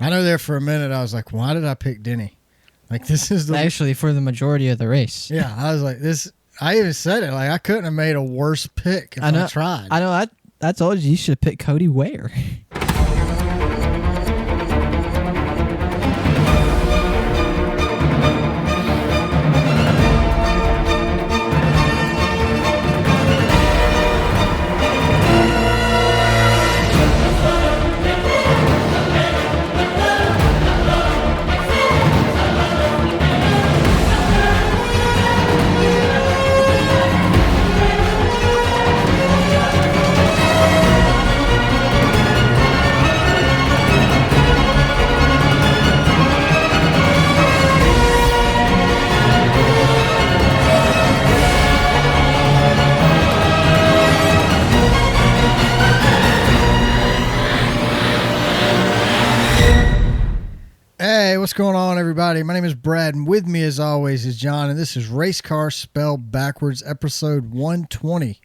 I know there for a minute I was like, why did I pick Denny? Like, this is the... Actually, for the majority of the race. Yeah, I was like, this... I even said it. Like, I couldn't have made a worse pick if I tried. I know. I told you should have picked Cody Ware. Hey, what's going on, everybody? My name is Brad, and with me, as always, is John, and this is Race Car Spelled Backwards, episode 120. You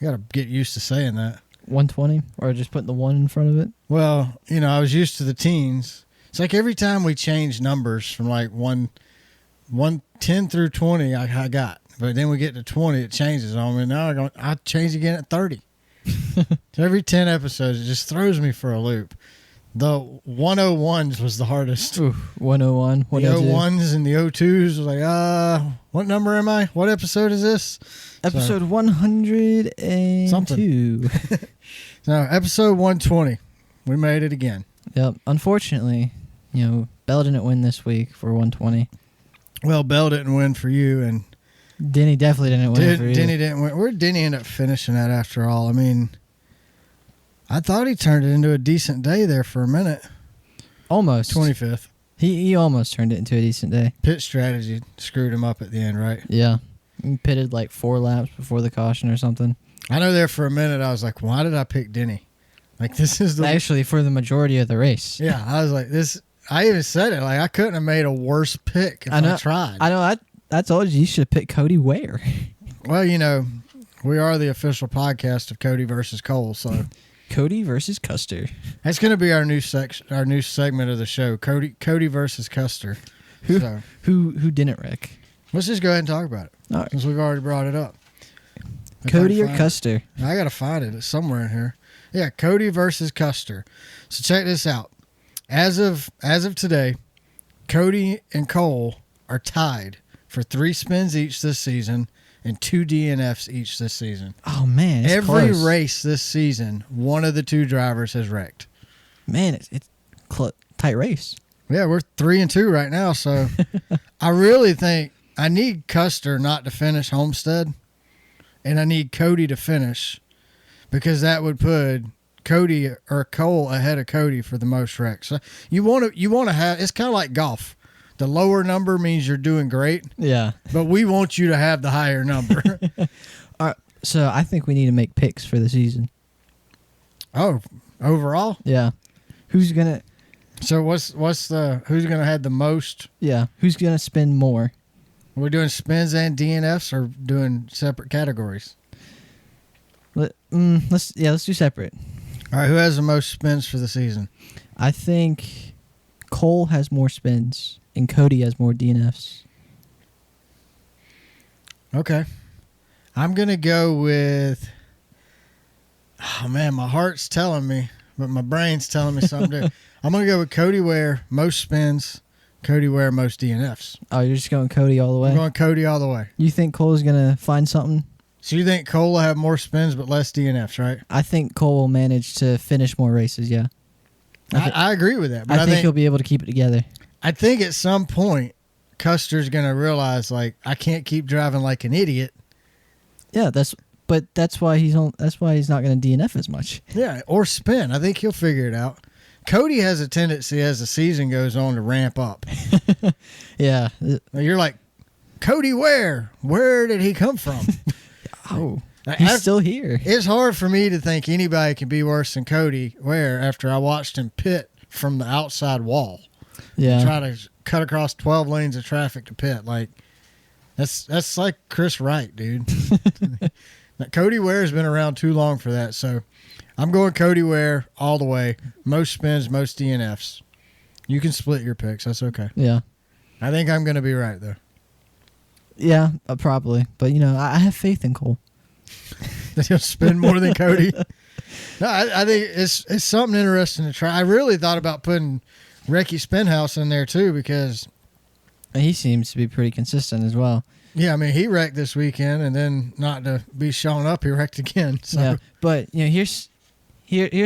got to get used to saying that. 120? Or just putting the 1 in front of it? Well, you know, I was used to the teens. It's like every time we change numbers from like 10 through 20, I got. But then we get to 20, it changes on me. Now I change again at 30. So every 10 episodes, it just throws me for a loop. The 101s was the hardest. Ooh, 101, 102. The 01s and the 02s was like, what number am I? What episode is this? Episode 102. Something. So, episode 120. We made it again. Yep. Unfortunately, Bell didn't win this week for 120. Well, Bell didn't win for you, and Denny definitely didn't win for you. Denny didn't win. Where did Denny end up finishing at after all? I mean, I thought he turned it into a decent day there for a minute. Almost. 25th. He almost turned it into a decent day. Pit strategy screwed him up at the end, right? Yeah. He pitted like 4 laps before the caution or something. I know there for a minute I was like, why did I pick Denny? Like, this is the... Actually, for the majority of the race. Yeah, I was like, this... I even said it. Like, I couldn't have made a worse pick if I tried. I know. I told you should have picked Cody Ware. Well, we are the official podcast of Cody versus Cole, so... Cody versus Custer. That's going to be our new segment of the show. Cody versus Custer. Who didn't wreck? Let's just go ahead and talk about it. All right. Since we've already brought it up. Cody or Custer? I got to find it. It's somewhere in here. Yeah, Cody versus Custer. So check this out. As of today, Cody and Cole are tied for 3 spins each this season and 2 DNFs each this season. Oh, man. Every close. race this season, one of the 2 drivers has wrecked. Man, it's tight race. Yeah, we're 3-2 right now, so I really think I need Custer not to finish Homestead, and I need Cody to finish, because that would put Cody or Cole ahead of Cody for the most wrecks. So you want to have, it's kind of like golf. The lower number means you're doing great. Yeah. But we want you to have the higher number. All right, so I think we need to make picks for the season. Oh, overall? Yeah. Who's gonna? So who's gonna have the most? Yeah. Who's gonna spend more? We're doing spins and DNFs, or doing separate categories? Let's do separate. All right. Who has the most spins for the season? I think Cole has more spins and Cody has more DNFs. Okay. I'm going to go with... Oh, man, my heart's telling me, but my brain's telling me something different. I'm going to go with Cody Ware, most spins, Cody Ware, most DNFs. Oh, you're just going Cody all the way? I'm going Cody all the way. You think Cole's going to find something? So you think Cole will have more spins but less DNFs, right? I think Cole will manage to finish more races, yeah. I agree with that. But I think he'll be able to keep it together. I think at some point, Custer's going to realize, like, I can't keep driving like an idiot. Yeah, that's why he's not going to DNF as much. Yeah, or spin. I think he'll figure it out. Cody has a tendency as the season goes on to ramp up. Yeah. You're like, Cody Ware, where did he come from? Oh, he's still here. It's hard for me to think anybody can be worse than Cody Ware after I watched him pit from the outside wall. Yeah. Try to cut across 12 lanes of traffic to pit. Like, that's like Chris Wright, dude. Now, Cody Ware has been around too long for that, so I'm going Cody Ware all the way. Most spins, most DNFs. You can split your picks. That's okay. Yeah. I think I'm going to be right, though. Yeah, probably. But, I have faith in Cole. That he'll spend more than Cody. No, I think it's something interesting to try. I really thought about putting Ricky Spinhouse in there, too, because... And he seems to be pretty consistent as well. Yeah, I mean, he wrecked this weekend, and then not to be shown up, he wrecked again. So. Yeah, but, here's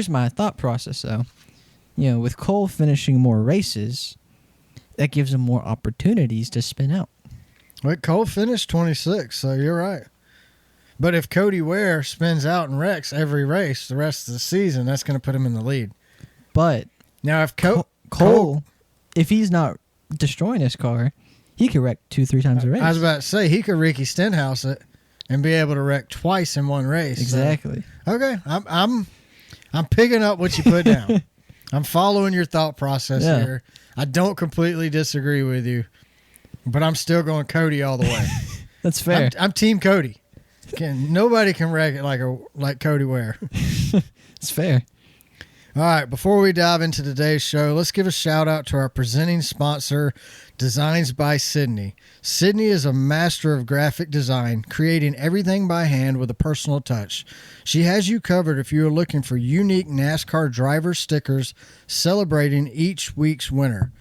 my thought process, though. With Cole finishing more races, that gives him more opportunities to spin out. Well, Cole finished 26, so you're right. But if Cody Ware spins out and wrecks every race the rest of the season, that's going to put him in the lead. But now, if Cole, if he's not destroying his car, he could wreck 2-3 times a race. I was about to say, he could Ricky Stenhouse it and be able to wreck twice in one race. Exactly. So, okay, I'm picking up what you put down. I'm following your thought process here. I don't completely disagree with you, but I'm still going Cody all the way. That's fair. I'm Team Cody. Nobody can wreck it like Cody Ware. It's fair. All right, before we dive into today's show, let's give a shout out to our presenting sponsor, Designs by Sydney. Sydney is a master of graphic design, creating everything by hand with a personal touch. She has you covered if you are looking for unique NASCAR driver stickers celebrating each week's winner.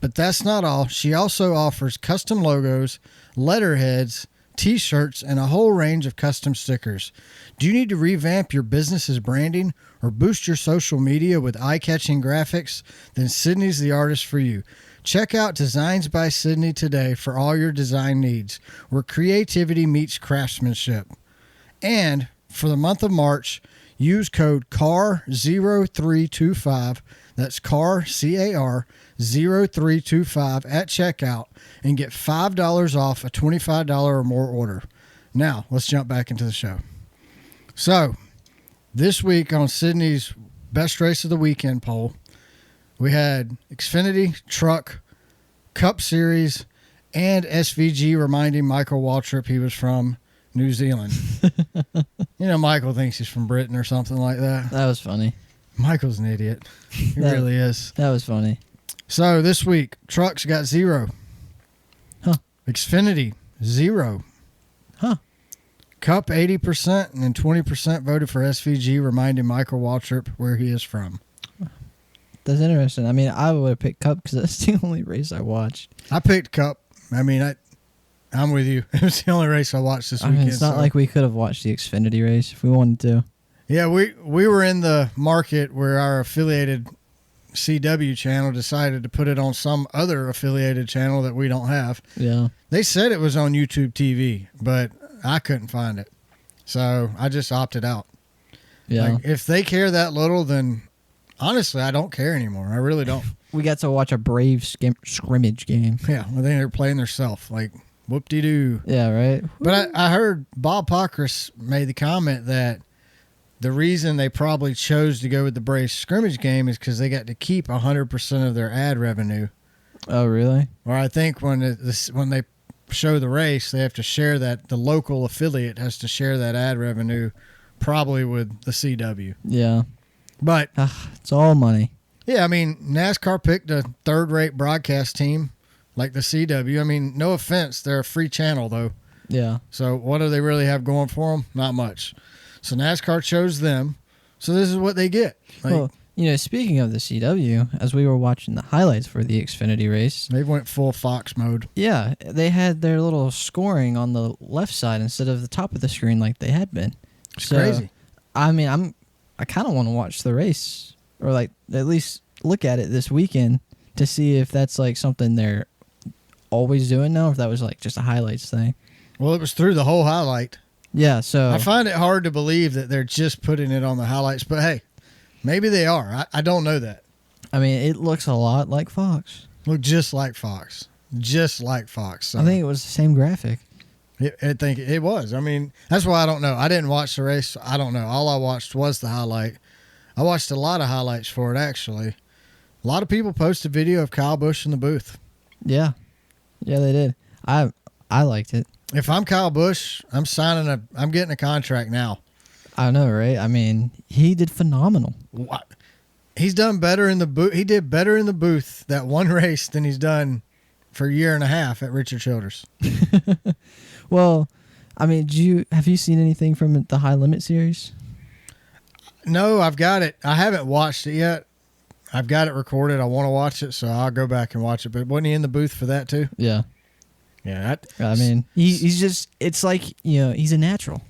But that's not all. She also offers custom logos, letterheads, T-shirts, and a whole range of custom stickers. Do you need to revamp your business's branding or boost your social media with eye-catching graphics? Then Sydney's the artist for you. Check out Designs by Sydney today for all your design needs, where creativity meets craftsmanship. And for the month of March, use code CAR0325, that's CAR, C-A-R, 0325 at checkout and get $5 off a $25 or more order. Now, let's jump back into the show. So, this week on Sydney's Best Race of the Weekend poll, we had Xfinity, Truck, Cup Series, and SVG reminding Michael Waltrip he was from New Zealand. Michael thinks he's from Britain or something like that. That was funny. Michael's an idiot. He really is. That was funny. So this week, Trucks got 0. Huh. Xfinity, 0. Huh. Cup, 80%, and then 20% voted for SVG, reminding Michael Waltrip where he is from. That's interesting. I mean, I would have picked Cup because that's the only race I watched. I picked Cup. I mean, I'm with you. It was the only race I watched this weekend. It's not like we could have watched the Xfinity race if we wanted to. Yeah, we were in the market where our affiliated CW channel decided to put it on some other affiliated channel that we don't have. Yeah. They said it was on YouTube TV, but I couldn't find it. So I just opted out. Yeah. Like, if they care that little, then honestly, I don't care anymore. I really don't. We got to watch a Brave scrimmage game. Yeah, well, they're playing themselves. Like, whoop-de-doo. Yeah, right? But I heard Bob Pockris made the comment that the reason they probably chose to go with the Braves scrimmage game is because they got to keep 100% of their ad revenue. Oh, really? Or I think when they show the race, they have to share that. The local affiliate has to share that ad revenue, probably with the CW. Yeah. But it's all money. Yeah, I mean, NASCAR picked a third-rate broadcast team like the CW. I mean, no offense, they're a free channel though. Yeah. So what do they really have going for them? Not much. So NASCAR chose them. So this is what they get. Like, well, speaking of the CW, as we were watching the highlights for the Xfinity race, they went full Fox mode. Yeah, they had their little scoring on the left side instead of the top of the screen like they had been. It's crazy. I mean, I kind of want to watch the race or like at least look at it this weekend to see if that's like something they're always doing now, or if that was like just a highlights thing. Well, it was through the whole highlight. Yeah, so I find it hard to believe that they're just putting it on the highlights, but hey, maybe they are. I don't know that. I mean, it looks a lot like Fox. Look just like Fox. Just like Fox. So I think it was the same graphic. I think it was. I mean, that's why I don't know. I didn't watch the race. I don't know. All I watched was the highlight. I watched a lot of highlights for it, actually. A lot of people posted video of Kyle Busch in the booth. Yeah. Yeah, they did. I liked it. If I'm Kyle Busch, I'm getting a contract now. I know, right? I mean, he did phenomenal. What? he's done better in the booth. He did better in the booth that one race than he's done for a year and a half at Richard Childress. Well, I mean, have you seen anything from the High Limit series? No, I've got it. I haven't watched it yet. I've got it recorded. I want to watch it, so I'll go back and watch it. But wasn't he in the booth for that too? Yeah. Yeah. I mean, he's just, it's like, he's a natural.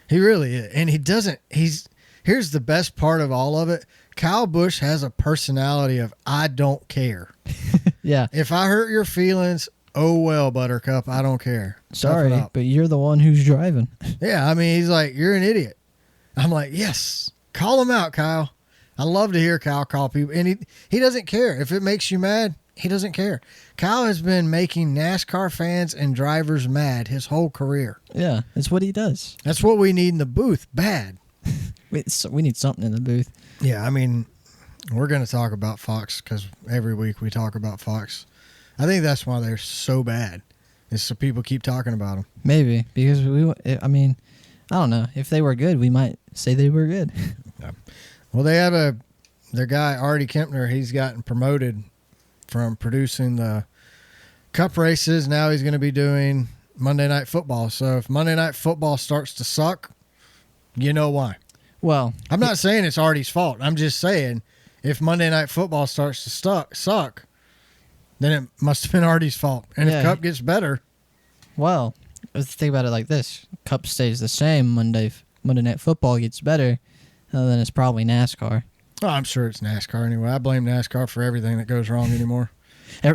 He really is. And here's the best part of all of it. Kyle Busch has a personality of, I don't care. Yeah. If I hurt your feelings, oh well, Buttercup, I don't care. Sorry, Tough it up. but you're the one who's driving. Yeah, I mean, he's like, you're an idiot. I'm like, yes, call him out, Kyle. I love to hear Kyle call people. And he doesn't care. If it makes you mad, he doesn't care. Kyle has been making NASCAR fans and drivers mad his whole career. Yeah, that's what he does. That's what we need in the booth, bad. We need something in the booth. Yeah, I mean, we're going to talk about Fox because every week we talk about Fox. I think that's why they're so bad, is so people keep talking about them. Maybe, because I mean, I don't know. If they were good, we might say they were good. Yeah. Well, they have their guy, Artie Kempner, he's gotten promoted from producing the Cup races. Now he's going to be doing Monday Night Football. So if Monday Night Football starts to suck, you know why. Well, I'm not saying it's Artie's fault. I'm just saying if Monday Night Football starts to suck, then it must have been Artie's fault. And if Cup gets better. Well, let's think about it like this. Cup stays the same. Monday Night Football gets better, then it's probably NASCAR. Oh, I'm sure it's NASCAR anyway. I blame NASCAR for everything that goes wrong anymore.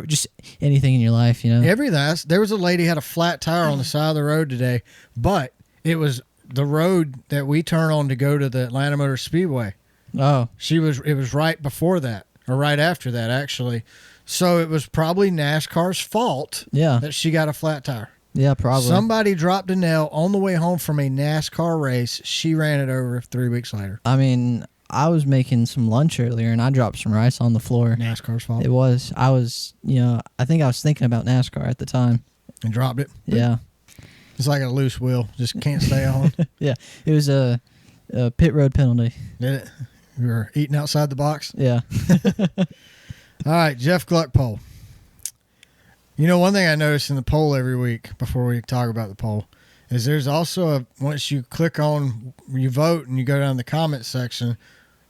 Just anything in your life, Everything. There was a lady had a flat tire on the side of the road today, but it was the road that we turn on to go to the Atlanta Motor Speedway. Oh. It was right before that, or right after that, actually. So it was probably NASCAR's fault that she got a flat tire. Yeah, probably. Somebody dropped a nail on the way home from a NASCAR race. She ran it over 3 weeks later. I mean, I was making some lunch earlier, and I dropped some rice on the floor. NASCAR's fault. It was. I was, I think I was thinking about NASCAR at the time. And dropped it? Yeah. It's like a loose wheel. Just can't stay on. Yeah. It was a pit road penalty. Did it? You were eating outside the box? Yeah. All right, Jeff Gluck poll. One thing I notice in the poll every week before we talk about the poll is there's also once you click on, you vote and you go down the comment section,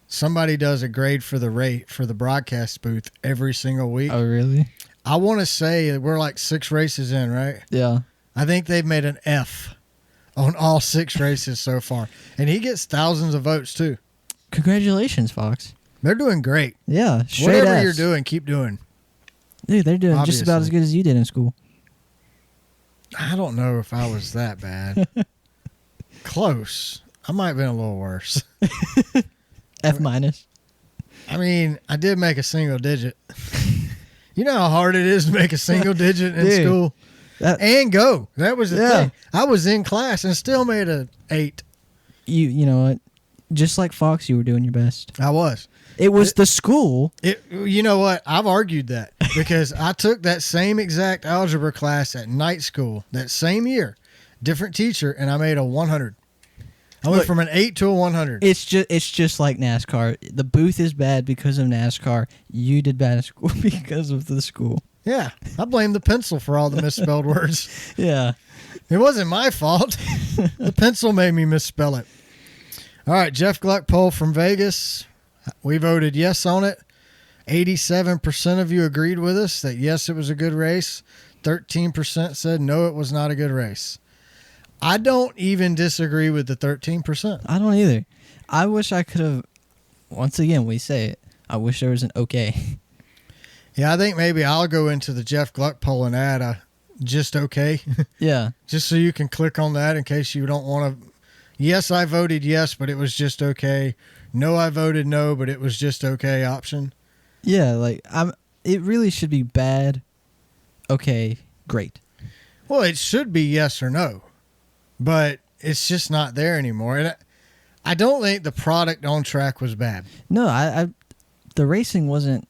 somebody does a grade for the broadcast booth every single week. Oh, really? I want to say we're like 6 races in, right? Yeah. I think they've made an F on all 6 races so far. And he gets thousands of votes too. Congratulations, Fox. They're doing great. Yeah, whatever you're doing, keep doing. Dude, they're doing just about as good as you did in school. I don't know if I was that bad. Close. I might have been a little worse. F minus. I mean, I did make a single digit. You know how hard it is to make a single digit in school? And go. That was the thing. I was in class and still made an 8. You know what? Just like Fox, you were doing your best. I was. It was the school. You know what? I've argued that because I took that same exact algebra class at night school that same year, different teacher, and I made a 100. I went from an 8 to a 100. It's just like NASCAR. The booth is bad because of NASCAR. You did bad at school because of the school. Yeah, I blame the pencil for all the misspelled words. Yeah. It wasn't my fault. The pencil made me misspell it. All right, Jeff Gluck poll from Vegas. We voted yes on it. 87% of you agreed with us that yes, it was a good race. 13% said no, it was not a good race. I don't even disagree with the 13%. I don't either. I wish I could have, once again, we say it, I wish there was an okay. Yeah, I think maybe I'll go into the Jeff Gluck poll and add a just okay. Yeah. Just so you can click on that in case you don't want to. Yes, I voted yes, but it was just okay. No, I voted no, but it was just okay option. Yeah, like it really should be bad, okay, great. Well, it should be yes or no, but it's just not there anymore. And I don't think the product on track was bad. No, the racing wasn't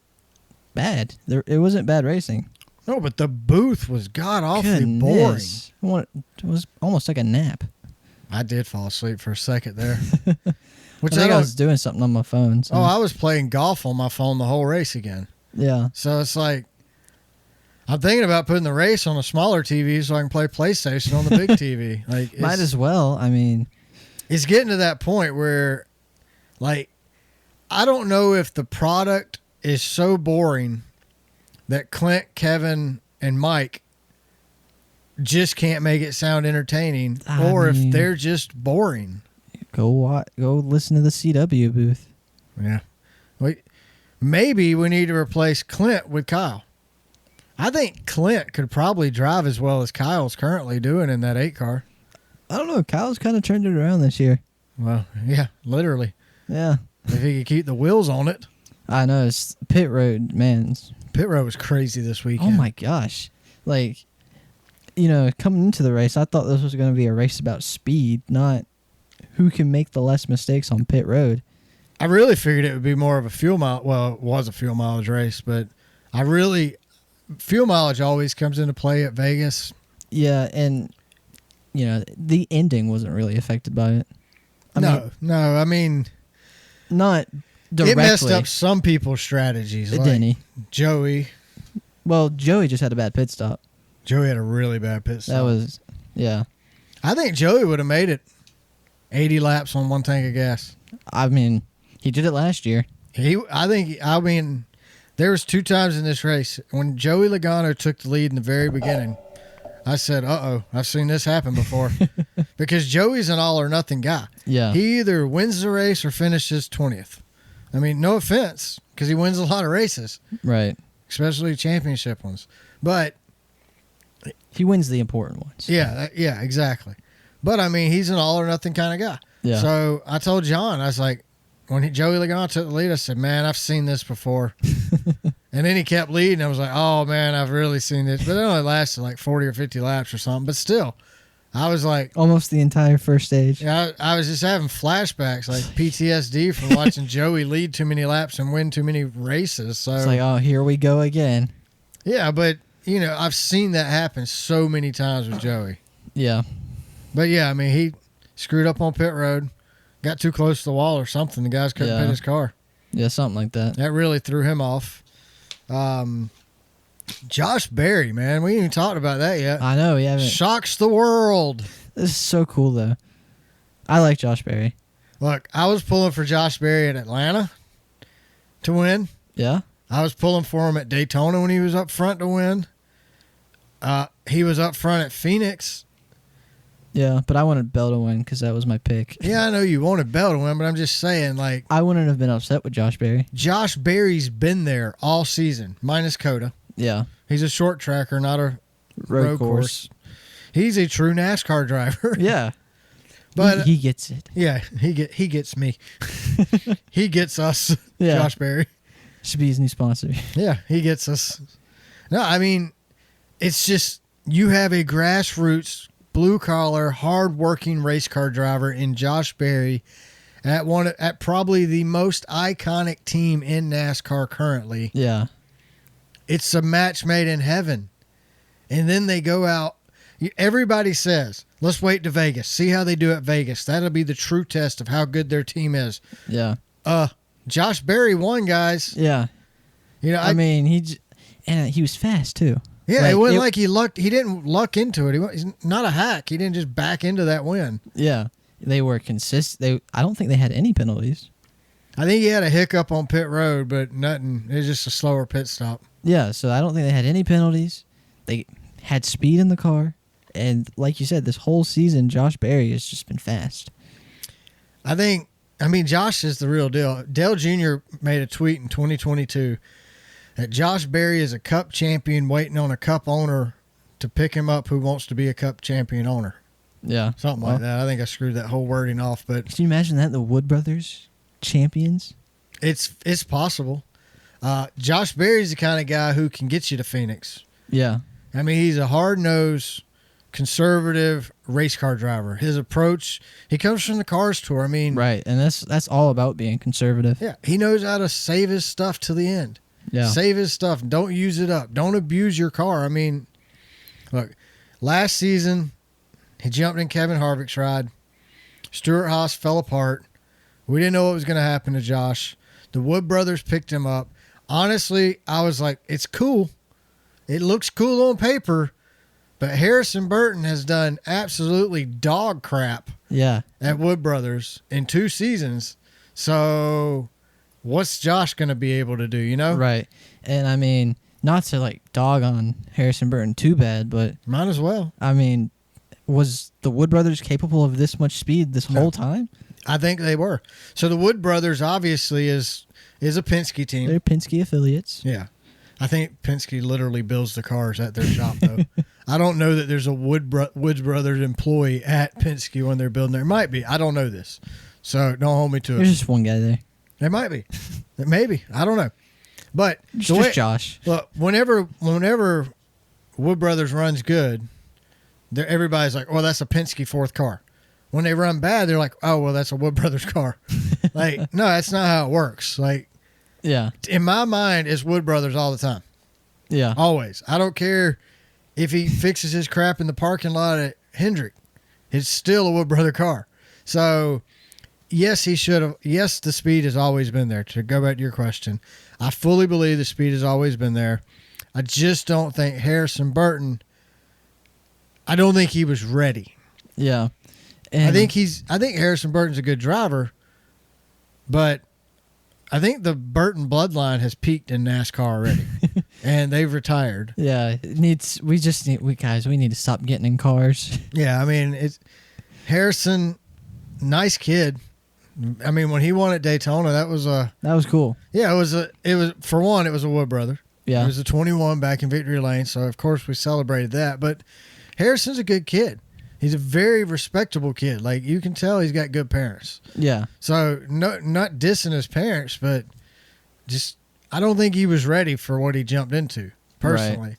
bad. It wasn't bad racing. No, but the booth was god-awfully boring. It was almost like a nap. I did fall asleep for a second there. Which I think I was doing something on my phone. So. Oh, I was playing golf on my phone the whole race again. Yeah. So it's like, I'm thinking about putting the race on a smaller TV so I can play PlayStation on the big TV. Like, Might as well. I mean, it's getting to that point where, like, I don't know if the product is so boring that Clint, Kevin, and Mike just can't make it sound entertaining, or if they're just boring. Go listen to the CW booth. Yeah. Maybe we need to replace Clint with Kyle. I think Clint could probably drive as well as Kyle's currently doing in that 8 car. I don't know. Kyle's kind of turned it around this year. Well, yeah, literally. Yeah. If he could keep the wheels on it. I know. It's pit road, man. Pit road was crazy this weekend. Oh, my gosh. Like, coming into the race, I thought this was going to be a race about speed, not who can make the less mistakes on pit road. I really figured it would be more of a fuel mile. Well, it was a fuel mileage race, but fuel mileage always comes into play at Vegas. Yeah, and the ending wasn't really affected by it. I mean, not directly. It messed up some people's strategies. It didn't. Joey. Well, Joey just had a bad pit stop. Joey had a really bad pit stop. Yeah. I think Joey would have made it 80 laps on one tank of gas. I mean, he did it last year. There was 2 times in this race when Joey Logano took the lead in the very beginning. I said, "Uh-oh, I've seen this happen before." Because Joey's an all-or-nothing guy. Yeah. He either wins the race or finishes 20th. I mean, no offense, because he wins a lot of races. Right. Especially championship ones. But he wins the important ones. Yeah, exactly. But, I mean, he's an all-or-nothing kind of guy. Yeah. So I told John, I was like, when Joey Logano took the lead, I said, "Man, I've seen this before." And then he kept leading. I was like, "Oh, man, I've really seen this." But it only lasted like 40 or 50 laps or something. But still, I was like... Almost the entire first stage. Yeah, I was just having flashbacks, like PTSD from watching Joey lead too many laps and win too many races. So it's like, oh, here we go again. Yeah, but, I've seen that happen so many times with Joey. Yeah. But, yeah, I mean, he screwed up on pit road. Got too close to the wall or something. The guys couldn't pit his car. Yeah, something like that. That really threw him off. Josh Berry, man. We ain't even talked about that yet. I know. We haven't. Shocks the world. This is so cool, though. I like Josh Berry. Look, I was pulling for Josh Berry at Atlanta to win. Yeah? I was pulling for him at Daytona when he was up front to win. He was up front at Phoenix. Yeah, but I wanted Bell to win because that was my pick. Yeah, I know you wanted Bell to win, but I'm just saying, like... I wouldn't have been upset with Josh Berry. Josh Berry's been there all season, minus Coda. Yeah. He's a short tracker, not a road course. He's a true NASCAR driver. Yeah. But he gets it. Yeah, he gets me. He gets us, yeah. Josh Berry. Should be his new sponsor. Yeah, he gets us. No, I mean, it's just you have a grassroots, blue-collar, hard-working race car driver in Josh Berry at probably the most iconic team in NASCAR currently. Yeah. It's a match made in heaven. And then they go out. Everybody says, let's wait to Vegas. See how they do at Vegas. That'll be the true test of how good their team is. Yeah. Josh Berry won, guys. Yeah. I mean, he was fast, too. Yeah, it wasn't like he didn't luck into it. He's not a hack. He didn't just back into that win. Yeah. They were consistent. I don't think they had any penalties. I think he had a hiccup on pit road, but nothing. It was just a slower pit stop. Yeah, so I don't think they had any penalties. They had speed in the car. And like you said, this whole season, Josh Berry has just been fast. Josh is the real deal. Dale Jr. made a tweet in 2022 that Josh Berry is a cup champion waiting on a cup owner to pick him up who wants to be a cup champion owner. Yeah. Something like that. I think I screwed that whole wording off. But can you imagine that? The Wood Brothers champions? It's possible. Josh Berry's the kind of guy who can get you to Phoenix. Yeah. I mean, he's a hard-nosed, conservative race car driver. His approach, he comes from the Cars Tour. I mean... Right, and that's all about being conservative. Yeah, he knows how to save his stuff to the end. Yeah. Save his stuff. Don't use it up. Don't abuse your car. I mean, look, last season, he jumped in Kevin Harvick's ride. Stuart Haas fell apart. We didn't know what was going to happen to Josh. The Wood brothers picked him up. Honestly, I was like, it's cool. It looks cool on paper, but Harrison Burton has done absolutely dog crap at Wood Brothers in 2 seasons. So what's Josh going to be able to do, you know? Right. And I mean, not to like dog on Harrison Burton too bad, but might as well. I mean, was the Wood brothers capable of this much speed this whole time? I think they were. So the Wood brothers obviously is a Penske team. They're Penske affiliates. Yeah. I think Penske literally builds the cars at their shop, though. I don't know that there's a Woods Brothers employee at Penske when they're building there. It might be. I don't know this. So don't hold me to it. There's just one guy there. It might be. It may be. I don't know. But It's just Josh. Look, whenever Wood Brothers runs good, everybody's like, "Oh, that's a Penske 4th car." When they run bad, they're like, "Oh, well, that's a Wood Brothers car." Like, no, that's not how it works. Like, Yeah. in my mind, it's Wood Brothers all the time. Yeah. Always. I don't care if he fixes his crap in the parking lot at Hendrick. It's still a Wood Brother car. So, yes, he should have. Yes, the speed has always been there. To go back to your question, I fully believe the speed has always been there. I just don't think Harrison Burton, I don't think he was ready. Yeah. And I think Harrison Burton's a good driver, but I think the Burton bloodline has peaked in NASCAR already, and they've retired. Yeah, we need to stop getting in cars. Yeah, I mean, it's Harrison, nice kid. I mean, when he won at Daytona, that was cool. Yeah, it was for one, it was a Wood brother. Yeah, it was a 21 back in Victory Lane, so of course we celebrated that. But Harrison's a good kid. He's a very respectable kid. Like, you can tell he's got good parents. Yeah. So, no, not dissing his parents, but just I don't think he was ready for what he jumped into, personally.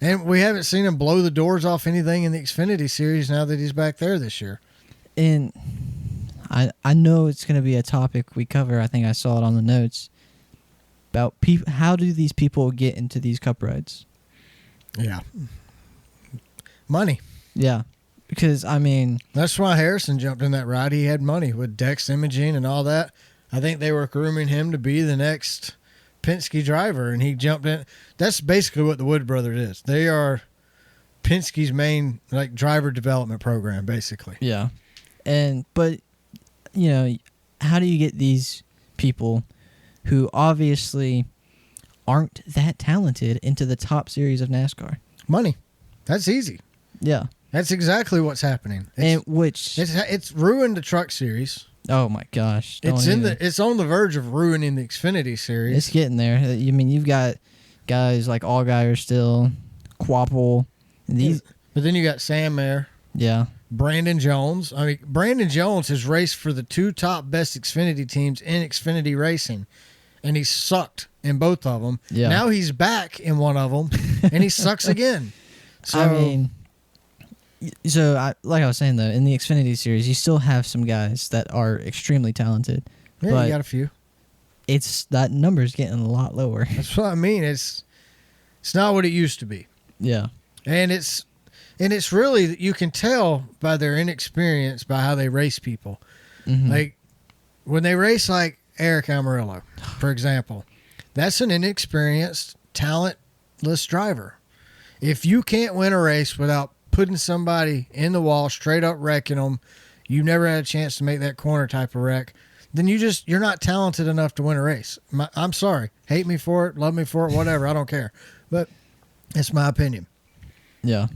Right. And we haven't seen him blow the doors off anything in the Xfinity Series now that he's back there this year. And I know it's going to be a topic we cover. I think I saw it on the notes. About how do these people get into these Cup rides? Yeah. Money. Yeah. Because, I mean... That's why Harrison jumped in that ride. He had money with Dex Imaging and all that. I think they were grooming him to be the next Penske driver, and he jumped in. That's basically what the Wood Brothers is. They are Penske's main driver development program, basically. Yeah. But, you know, how do you get these people who obviously aren't that talented into the top series of NASCAR? Money. That's easy. Yeah. That's exactly what's happening. It's ruined the Truck Series. Oh my gosh! It's on the verge of ruining the Xfinity Series. It's getting there. I mean, you've got guys like Allgaier still, Quapple, but then you got Sam Mayer. Yeah. Brandon Jones. I mean, Brandon Jones has raced for the 2 top best Xfinity teams in Xfinity racing, and he sucked in both of them. Yeah. Now he's back in one of them, and he sucks again. So, I mean, like I was saying, though, in the Xfinity Series, you still have some guys that are extremely talented. Yeah, but you got a few. That number's getting a lot lower. That's what I mean. It's not what it used to be. Yeah. And it's really, you can tell by their inexperience by how they race people. Mm-hmm. Like, when they race like Eric Amarillo, for example, that's an inexperienced, talentless driver. If you can't win a race without putting somebody in the wall, straight up wrecking them, you never had a chance to make that corner type of wreck, then you're not talented enough to win a race. I'm sorry. Hate me for it, love me for it, whatever. I don't care. But it's my opinion. Yeah.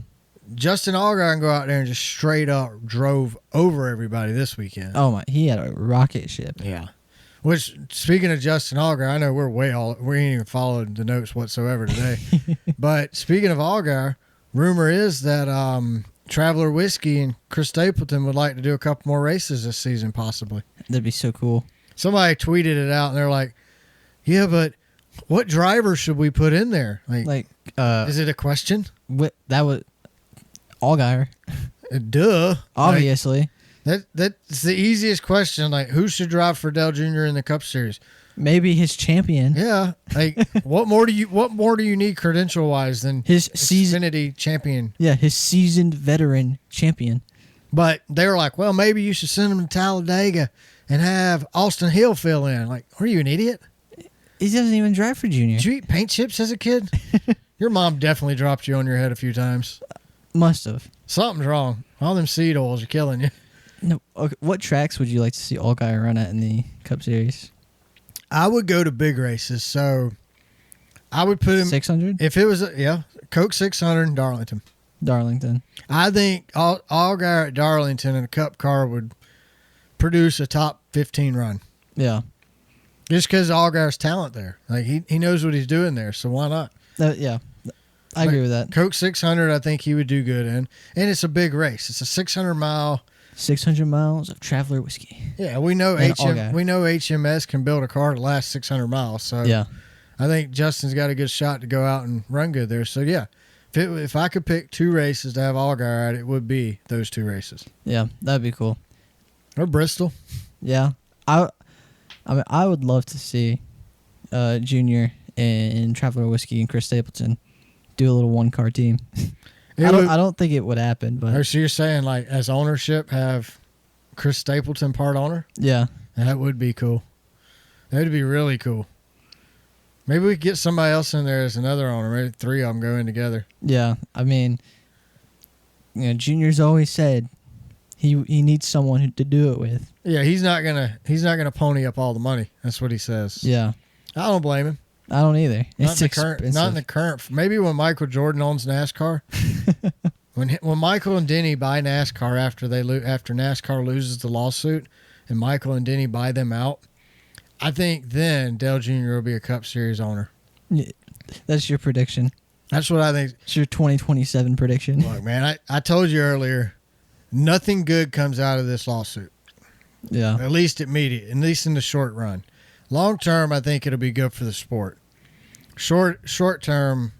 Justin Allgaier can go out there and just straight up drove over everybody this weekend. Oh my! He had a rocket ship. Yeah. Which, speaking of Justin Allgaier, I know we ain't even followed the notes whatsoever today. But speaking of Allgaier, rumor is that Traveler Whiskey and Chris Stapleton would like to do a couple more races this season, possibly. That'd be so cool. Somebody tweeted it out, and they're like, "Yeah, but what driver should we put in there? Is it a question?" That was Allgaier. Duh. Obviously. That's the easiest question. Like, who should drive for Dale Jr. in the Cup Series? Maybe his champion. Yeah. Like, what more do you need credential wise than his Xfinity champion? Yeah, his seasoned veteran champion. But they were like, well, maybe you should send him to Talladega and have Austin Hill fill in. Like, are you an idiot? He doesn't even drive for Junior. Did you eat paint chips as a kid? Your mom definitely dropped you on your head a few times. Must have. Something's wrong. All them seed oils are killing you. No. Okay. What tracks would you like to see Allgaier run at in the Cup Series? I would go to big races, so I would put him 600. if it was Coke 600 in Darlington. Darlington. I think Allgaier at Darlington in a Cup car would produce a top 15 run. Yeah. Just because Allgaier's talent there. Like he knows what he's doing there, so why not? Yeah. I agree with that. Coke 600, I think he would do good in. And it's a big race. It's a 600-mile. 600 miles of Traveler whiskey. Yeah, we know HMS can build a car to last 600 miles. So yeah, I think Justin's got a good shot to go out and run good there. So yeah, if I could pick 2 races to have Allgaier at, it would be those 2 races. Yeah, that'd be cool. Or Bristol. Yeah, I mean, I would love to see Junior and Traveler Whiskey and Chris Stapleton do a little 1-car team. I don't think it would happen, but so you're saying like as ownership have Chris Stapleton part owner? Yeah, that would be cool. That would be really cool. Maybe we could get somebody else in there as another owner. Maybe 3 of them go in together. Yeah, I mean, Junior's always said he needs someone to do it with. Yeah, he's not gonna pony up all the money. That's what he says. Yeah, I don't blame him. I don't either. Not in the current. Maybe when Michael Jordan owns NASCAR, when Michael and Denny buy NASCAR after NASCAR loses the lawsuit, and Michael and Denny buy them out, I think then Dale Jr. will be a Cup Series owner. Yeah, that's your prediction. That's what I think. It's your 2027 prediction. Look, man, I told you earlier, nothing good comes out of this lawsuit. Yeah. At least immediate, at least in the short run. Long term, I think it'll be good for the sport. Short term,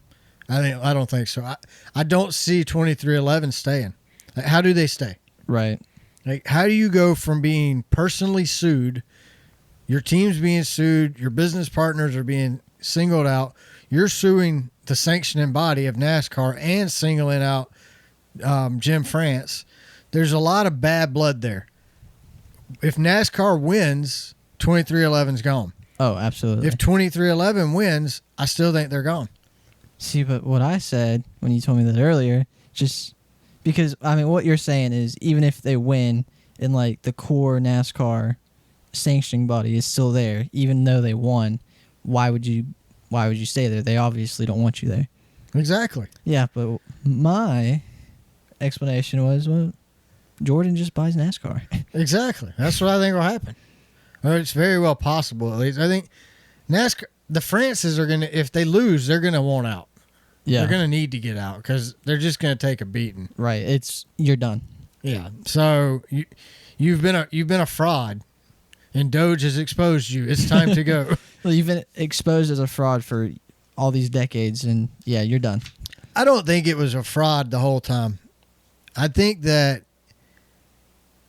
I don't think so. I don't see 2311 staying. Like, how do they stay? Right. Like, how do you go from being personally sued, your team's being sued, your business partners are being singled out, you're suing the sanctioning body of NASCAR and singling out Jim France. There's a lot of bad blood there. If NASCAR wins, 2311's gone. Oh, absolutely. If 2311 wins, I still think they're gone. See, but what I said when you told me that earlier, just because, I mean, what you're saying is even if they win and, like, the core NASCAR sanctioning body is still there, even though they won, why would you stay there? They obviously don't want you there. Exactly. Yeah, but my explanation was, well, Jordan just buys NASCAR. Exactly. That's what I think will happen. Or it's very well possible, at least. I think NASCAR, the Frances are going to, if they lose, they're going to want out. Yeah. They're going to need to get out because they're just going to take a beating. Right. You're done. Yeah. So you've been a fraud, and Doge has exposed you. It's time to go. Well, you've been exposed as a fraud for all these decades, and yeah, you're done. I don't think it was a fraud the whole time. I think that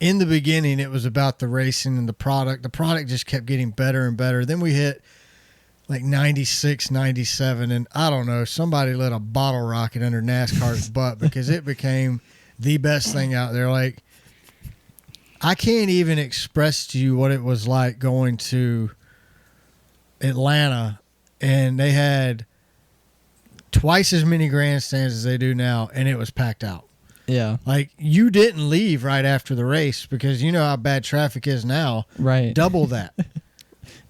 in the beginning, it was about the racing and the product. The product just kept getting better and better. Then we hit like 96, 97, and I don't know, somebody lit a bottle rocket under NASCAR's butt because it became the best thing out there. Like, I can't even express to you what it was like going to Atlanta, and they had twice as many grandstands as they do now, and it was packed out. Yeah. Like, you didn't leave right after the race because you know how bad traffic is now. Right. Double that.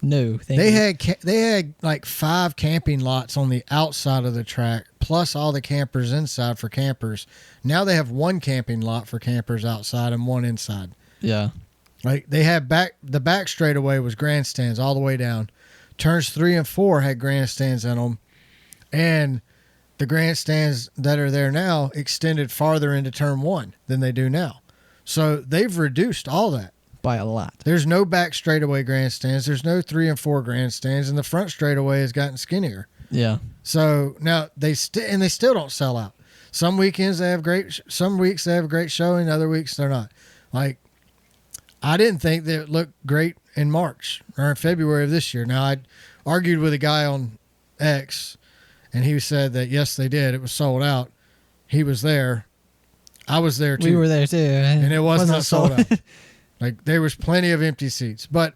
No. They had like 5 camping lots on the outside of the track, plus all the campers inside for campers. Now they have 1 camping lot for campers outside and 1 inside. Yeah. Like, they had the back straightaway was grandstands all the way down. Turns 3 and 4 had grandstands in them. And the grandstands that are there now extended farther into turn 1 than they do now. So they've reduced all that. By a lot. There's no back straightaway grandstands. There's no 3 and 4 grandstands, and the front straightaway has gotten skinnier. Yeah. So now they still don't sell out. Some weekends they have some weeks they have a great showing, other weeks they're not. Like, I didn't think that it looked great in March or in February of this year. Now, I argued with a guy on X, and he said that, yes, they did. It was sold out. He was there. I was there, too. We were there, too. And it was not sold out. Like there was plenty of empty seats, but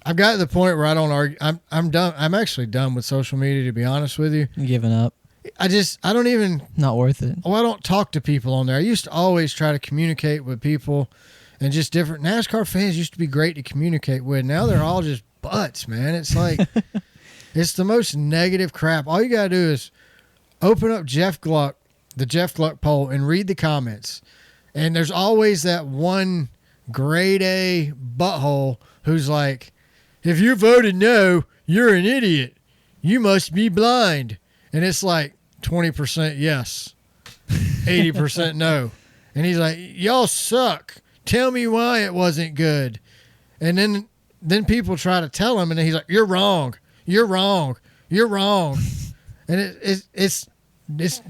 I've got to the point where I don't argue. I'm done. I'm actually done with social media, to be honest with you. You giving up? I don't even. Not worth it. Oh, I don't talk to people on there. I used to always try to communicate with people, and just different NASCAR fans used to be great to communicate with. Now they're all just butts, man. It's like it's the most negative crap. All you gotta do is open up the Jeff Gluck poll, and read the comments. And there's always that one grade A butthole who's like, if you voted no, you're an idiot. You must be blind. And it's like 20% yes, 80% no. And he's like, y'all suck. Tell me why it wasn't good. And then people try to tell him, and he's like, you're wrong. You're wrong. You're wrong. And it's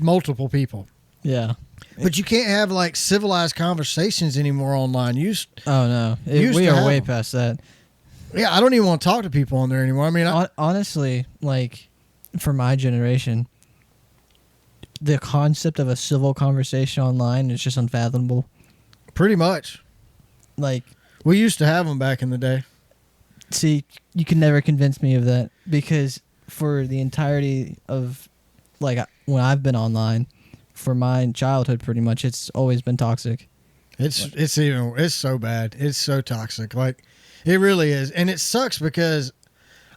multiple people. Yeah. But you can't have like civilized conversations anymore online. Oh no, we are way past that. Yeah, I don't even want to talk to people on there anymore. I mean, honestly, like for my generation, the concept of a civil conversation online is just unfathomable. Pretty much. Like we used to have them back in the day. See, you can never convince me of that, because for the entirety of like when I've been online, for my childhood, pretty much, it's always been toxic. It's so bad. It's so toxic. Like it really is. And it sucks because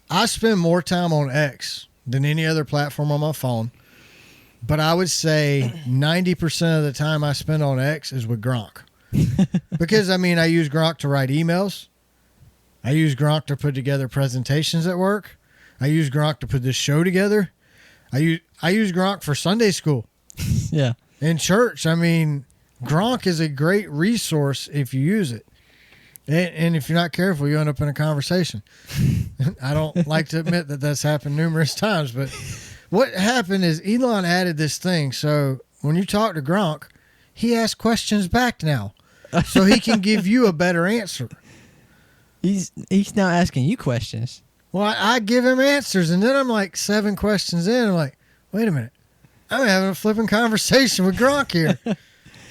I spend more time on X than any other platform on my phone. But I would say 90% of the time I spend on X is with Gronk. Because I mean, I use Gronk to write emails. I use Gronk to put together presentations at work. I use Gronk to put this show together. I use Gronk for Sunday school. Yeah. In church, I mean, Gronk is a great resource if you use it. And if you're not careful, you end up in a conversation. I don't like to admit that that's happened numerous times, but what happened is Elon added this thing. So when you talk to Gronk, he asks questions back now so he can give you a better answer. He's now asking you questions. Well, I give him answers, and then I'm like 7 questions in. I'm like, wait a minute. I'm having a flipping conversation with Gronk here. And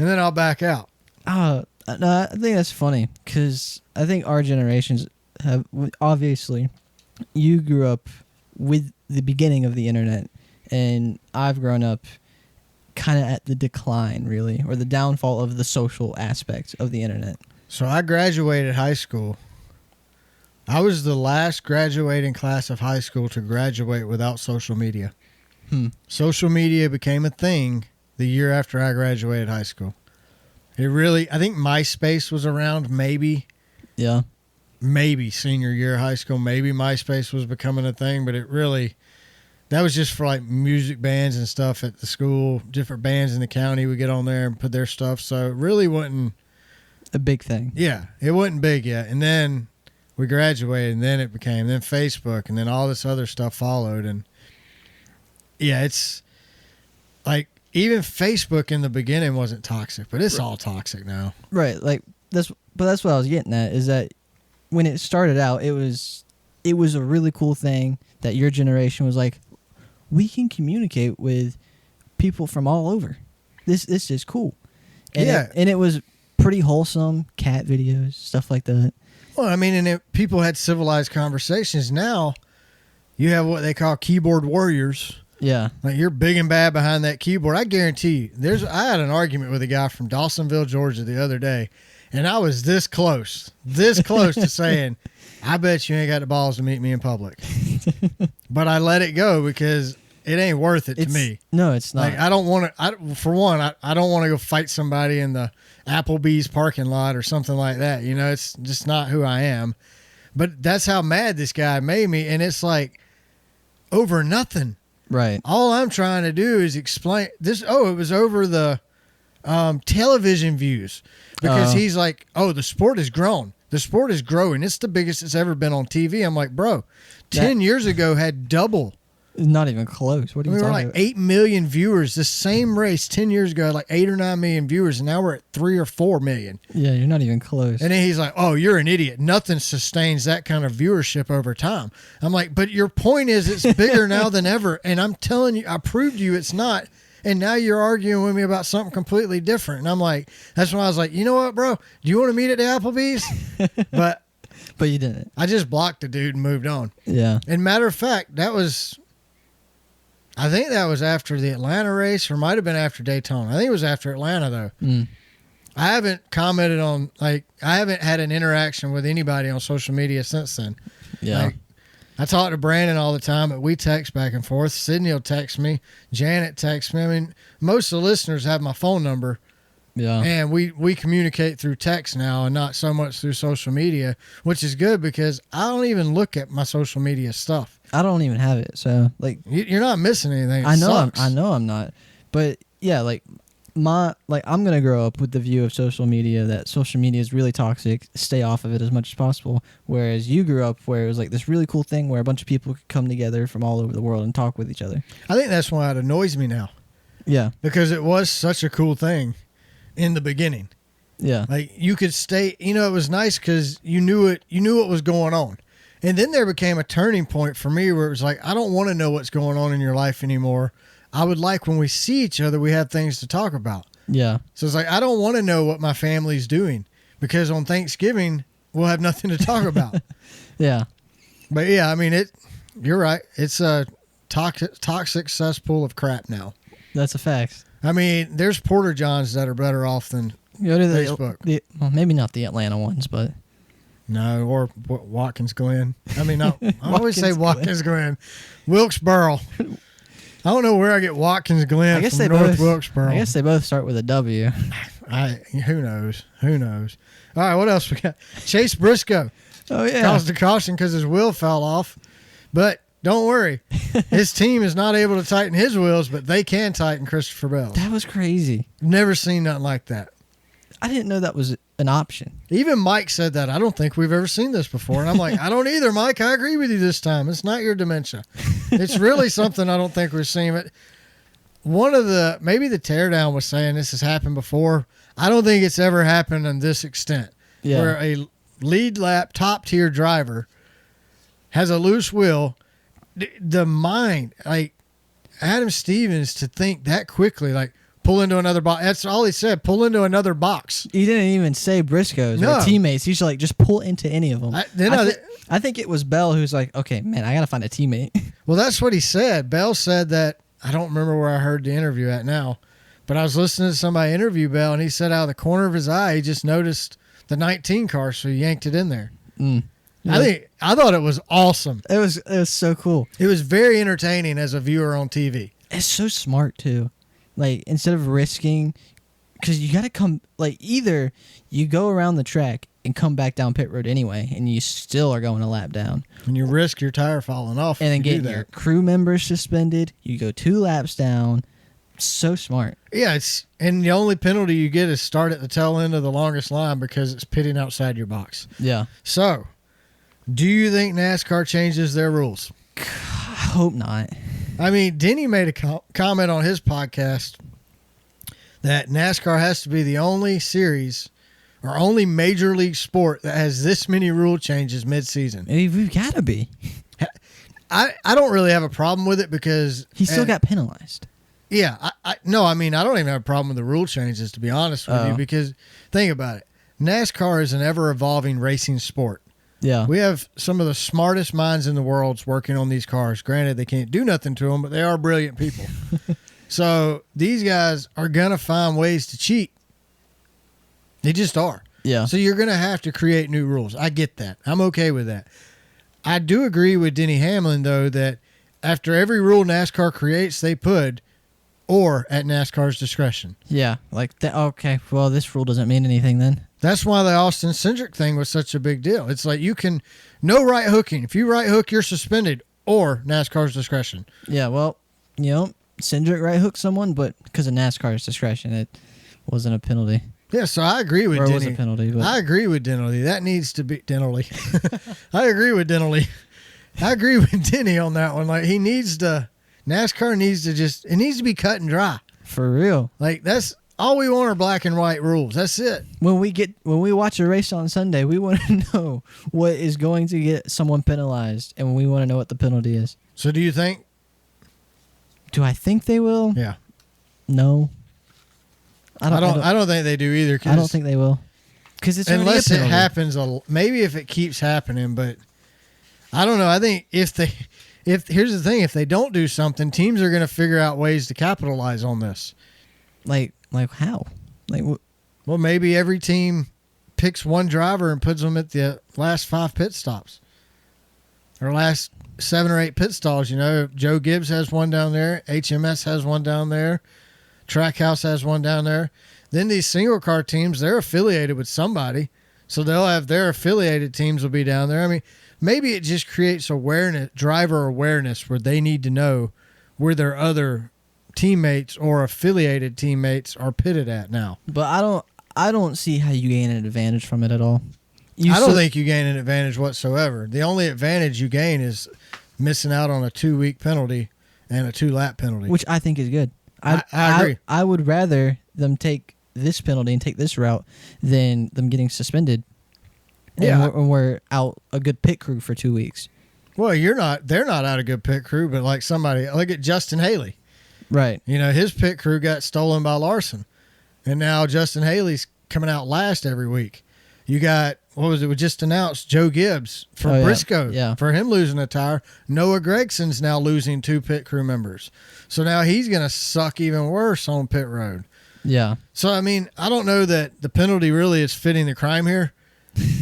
then I'll back out. No, I think that's funny, because I think our generations have, obviously, you grew up with the beginning of the internet, and I've grown up kind of at the decline, really, or the downfall of the social aspect of the internet. So I graduated high school. I was the last graduating class of high school to graduate without social media. Social media became a thing the year after I graduated high school. I think MySpace was around maybe senior year of high school. Maybe MySpace was becoming a thing, but that was just for like music bands and stuff at the school. Different bands in the county would get on there and put their stuff. So it really wasn't a big thing. Yeah, it wasn't big yet. And then we graduated, and then it became, then Facebook, and then all this other stuff followed. And yeah, it's like even Facebook in the beginning wasn't toxic, but it's all toxic now. Right. Like that's what I was getting at, is that when it started out, it was a really cool thing that your generation was like, we can communicate with people from all over. This is cool. And it was pretty wholesome, cat videos, stuff like that. Well, I mean, people had civilized conversations. Now you have what they call keyboard warriors. Yeah. Like you're big and bad behind that keyboard. I guarantee you, I had an argument with a guy from Dawsonville, Georgia the other day, and I was this close to saying, I bet you ain't got the balls to meet me in public. But I let it go because it ain't worth it to me. No, it's not. Like I don't want to, for one, I don't want to go fight somebody in the Applebee's parking lot or something like that. You know, it's just not who I am. But that's how mad this guy made me. And it's like over nothing. Right. All I'm trying to do is explain this. Oh, it was over the television views, because he's like, oh, the sport has grown. The sport is growing. It's the biggest it's ever been on TV. I'm like, bro, 10 years ago had double. Not even close. What are you talking about? We were like 8 million viewers. The same race 10 years ago had like 8 or 9 million viewers, and now we're at 3 or 4 million. Yeah, you're not even close. And then he's like, oh, you're an idiot. Nothing sustains that kind of viewership over time. I'm like, but your point is it's bigger now than ever. And I'm telling you, I proved to you it's not. and now you're arguing with me about something completely different. And I'm like, that's when I was like, you know what, bro? Do you want to meet at the Applebee's? But you didn't. I just blocked the dude and moved on. Yeah. And matter of fact, I think that was after the Atlanta race, or might have been after Daytona. I think it was after Atlanta, though. I haven't commented on, I haven't had an interaction with anybody on social media since then. Yeah. I talk to Brandon all the time, but we text back and forth. Sydney will text me. Janet texts me. I mean, most of the listeners have my phone number. Yeah. And we communicate through text now and not so much through social media, which is good because I don't even look at my social media stuff. I don't even have it. So, like, you're not missing anything. I know I'm not. But yeah, I'm going to grow up with the view of social media that social media is really toxic. Stay off of it as much as possible. Whereas you grew up where it was like this really cool thing where a bunch of people could come together from all over the world and talk with each other. I think that's why it annoys me now. Yeah. Because it was such a cool thing in the beginning. Yeah. Like you could stay, it was nice because you knew what was going on. And then there became a turning point for me where it was like, I don't want to know what's going on in your life anymore. I would like when we see each other, we have things to talk about. Yeah. So it's like, I don't want to know what my family's doing because on Thanksgiving, we'll have nothing to talk about. Yeah. But yeah, I mean, you're right. It's a toxic cesspool of crap now. That's a fact. I mean, there's Porter Johns that are better off than Facebook. Well, maybe not the Atlanta ones, but. No, or Watkins Glen. I mean, I always say Watkins Glen. Wilkesboro. I don't know where I get Watkins Glen from North Wilkesboro. I guess they both start with a W. Who knows? Who knows? All right, what else we got? Chase Briscoe. Oh, yeah. Caused a caution because his wheel fell off. But don't worry. His team is not able to tighten his wheels, but they can tighten Christopher Bell's. That was crazy. Never seen nothing like that. I didn't know that was an option. Even Mike said that. I don't think we've ever seen this before. And I'm like, I don't either, Mike. I agree with you this time. It's not your dementia. It's really something I don't think we're seeing. But maybe the teardown was saying this has happened before. I don't think it's ever happened in this extent. Yeah. Where a lead lap top tier driver has a loose wheel. The mind, like Adam Stevens, to think that quickly, like, pull into another box. That's all he said. Pull into another box. He didn't even say Briscoe's or teammates. He's like, just pull into any of them. I think it was Bell who's like, okay, man, I got to find a teammate. Well, that's what he said. Bell said that. I don't remember where I heard the interview at now, but I was listening to somebody interview Bell, and he said out of the corner of his eye, he just noticed the 19 car, so he yanked it in there. Yeah. I thought it was awesome. It was so cool. It was very entertaining as a viewer on TV. It's so smart too. Like, instead of risking, because you got to come, like, either you go around the track and come back down pit road anyway, and you still are going a lap down. And you risk your tire falling off. And then getting your crew members suspended. You go 2 laps down. So smart. Yeah, and the only penalty you get is start at the tail end of the longest line because it's pitting outside your box. Yeah. So, do you think NASCAR changes their rules? I hope not. I mean, Denny made a comment on his podcast that NASCAR has to be the only series or only major league sport that has this many rule changes mid-season. We've got to be. I don't really have a problem with it because he still got penalized. Yeah. I don't even have a problem with the rule changes, to be honest with you, because think about it. NASCAR is an ever-evolving racing sport. Yeah. We have some of the smartest minds in the world working on these cars. Granted, they can't do nothing to them, but they are brilliant people. So these guys are going to find ways to cheat. They just are. Yeah. So you're going to have to create new rules. I get that. I'm okay with that. I do agree with Denny Hamlin, though, that after every rule NASCAR creates, they put or at NASCAR's discretion. Yeah. Like, okay, well, this rule doesn't mean anything then. That's why the Austin Cindric thing was such a big deal. It's like no right hooking. If you right hook, you're suspended, or NASCAR's discretion. Yeah, well, Cindric right hooked someone, but because of NASCAR's discretion, it wasn't a penalty. Yeah, so I agree with Denny. It was a penalty. But. I agree with Denny. That needs to be Denny. I agree with Denny. I agree with Denny on that one. Like, NASCAR needs to it needs to be cut and dry. For real. Like, that's all we want are black and white rules. That's it. When we watch a race on Sunday, we want to know what is going to get someone penalized, and we want to know what the penalty is. So do you think? Do I think they will? Yeah. No. I don't think they do either. I don't think they will. Because it's unless it happens, maybe if it keeps happening, but I don't know. I think if here's the thing, if they don't do something, teams are going to figure out ways to capitalize on this. Like how? Well, maybe every team picks one driver and puts them at the last 5 pit stops or last 7 or 8 pit stalls. You know, Joe Gibbs has one down there. HMS has one down there. Trackhouse has one down there. Then these single car teams, they're affiliated with somebody, so they'll have their affiliated teams will be down there. I mean, maybe it just creates awareness, driver awareness, where they need to know where their other teammates or affiliated teammates are pitted at now. But I don't see how you gain an advantage from it at all. I don't think you gain an advantage whatsoever. The only advantage you gain is missing out on a 2-week penalty and a 2-lap penalty, which I think is good. I agree. I would rather them take this penalty and take this route than them getting suspended. Yeah, and we're out a good pit crew for 2 weeks. Well, they're not out a good pit crew, but like somebody, look at Justin Haley. Right. You know, his pit crew got stolen by Larson, and now Justin Haley's coming out last every week. You got, what was it? We just announced Joe Gibbs from Briscoe. Yeah. For him losing a tire. Noah Gregson's now losing 2 pit crew members. So now he's going to suck even worse on pit road. Yeah. So, I mean, I don't know that the penalty really is fitting the crime here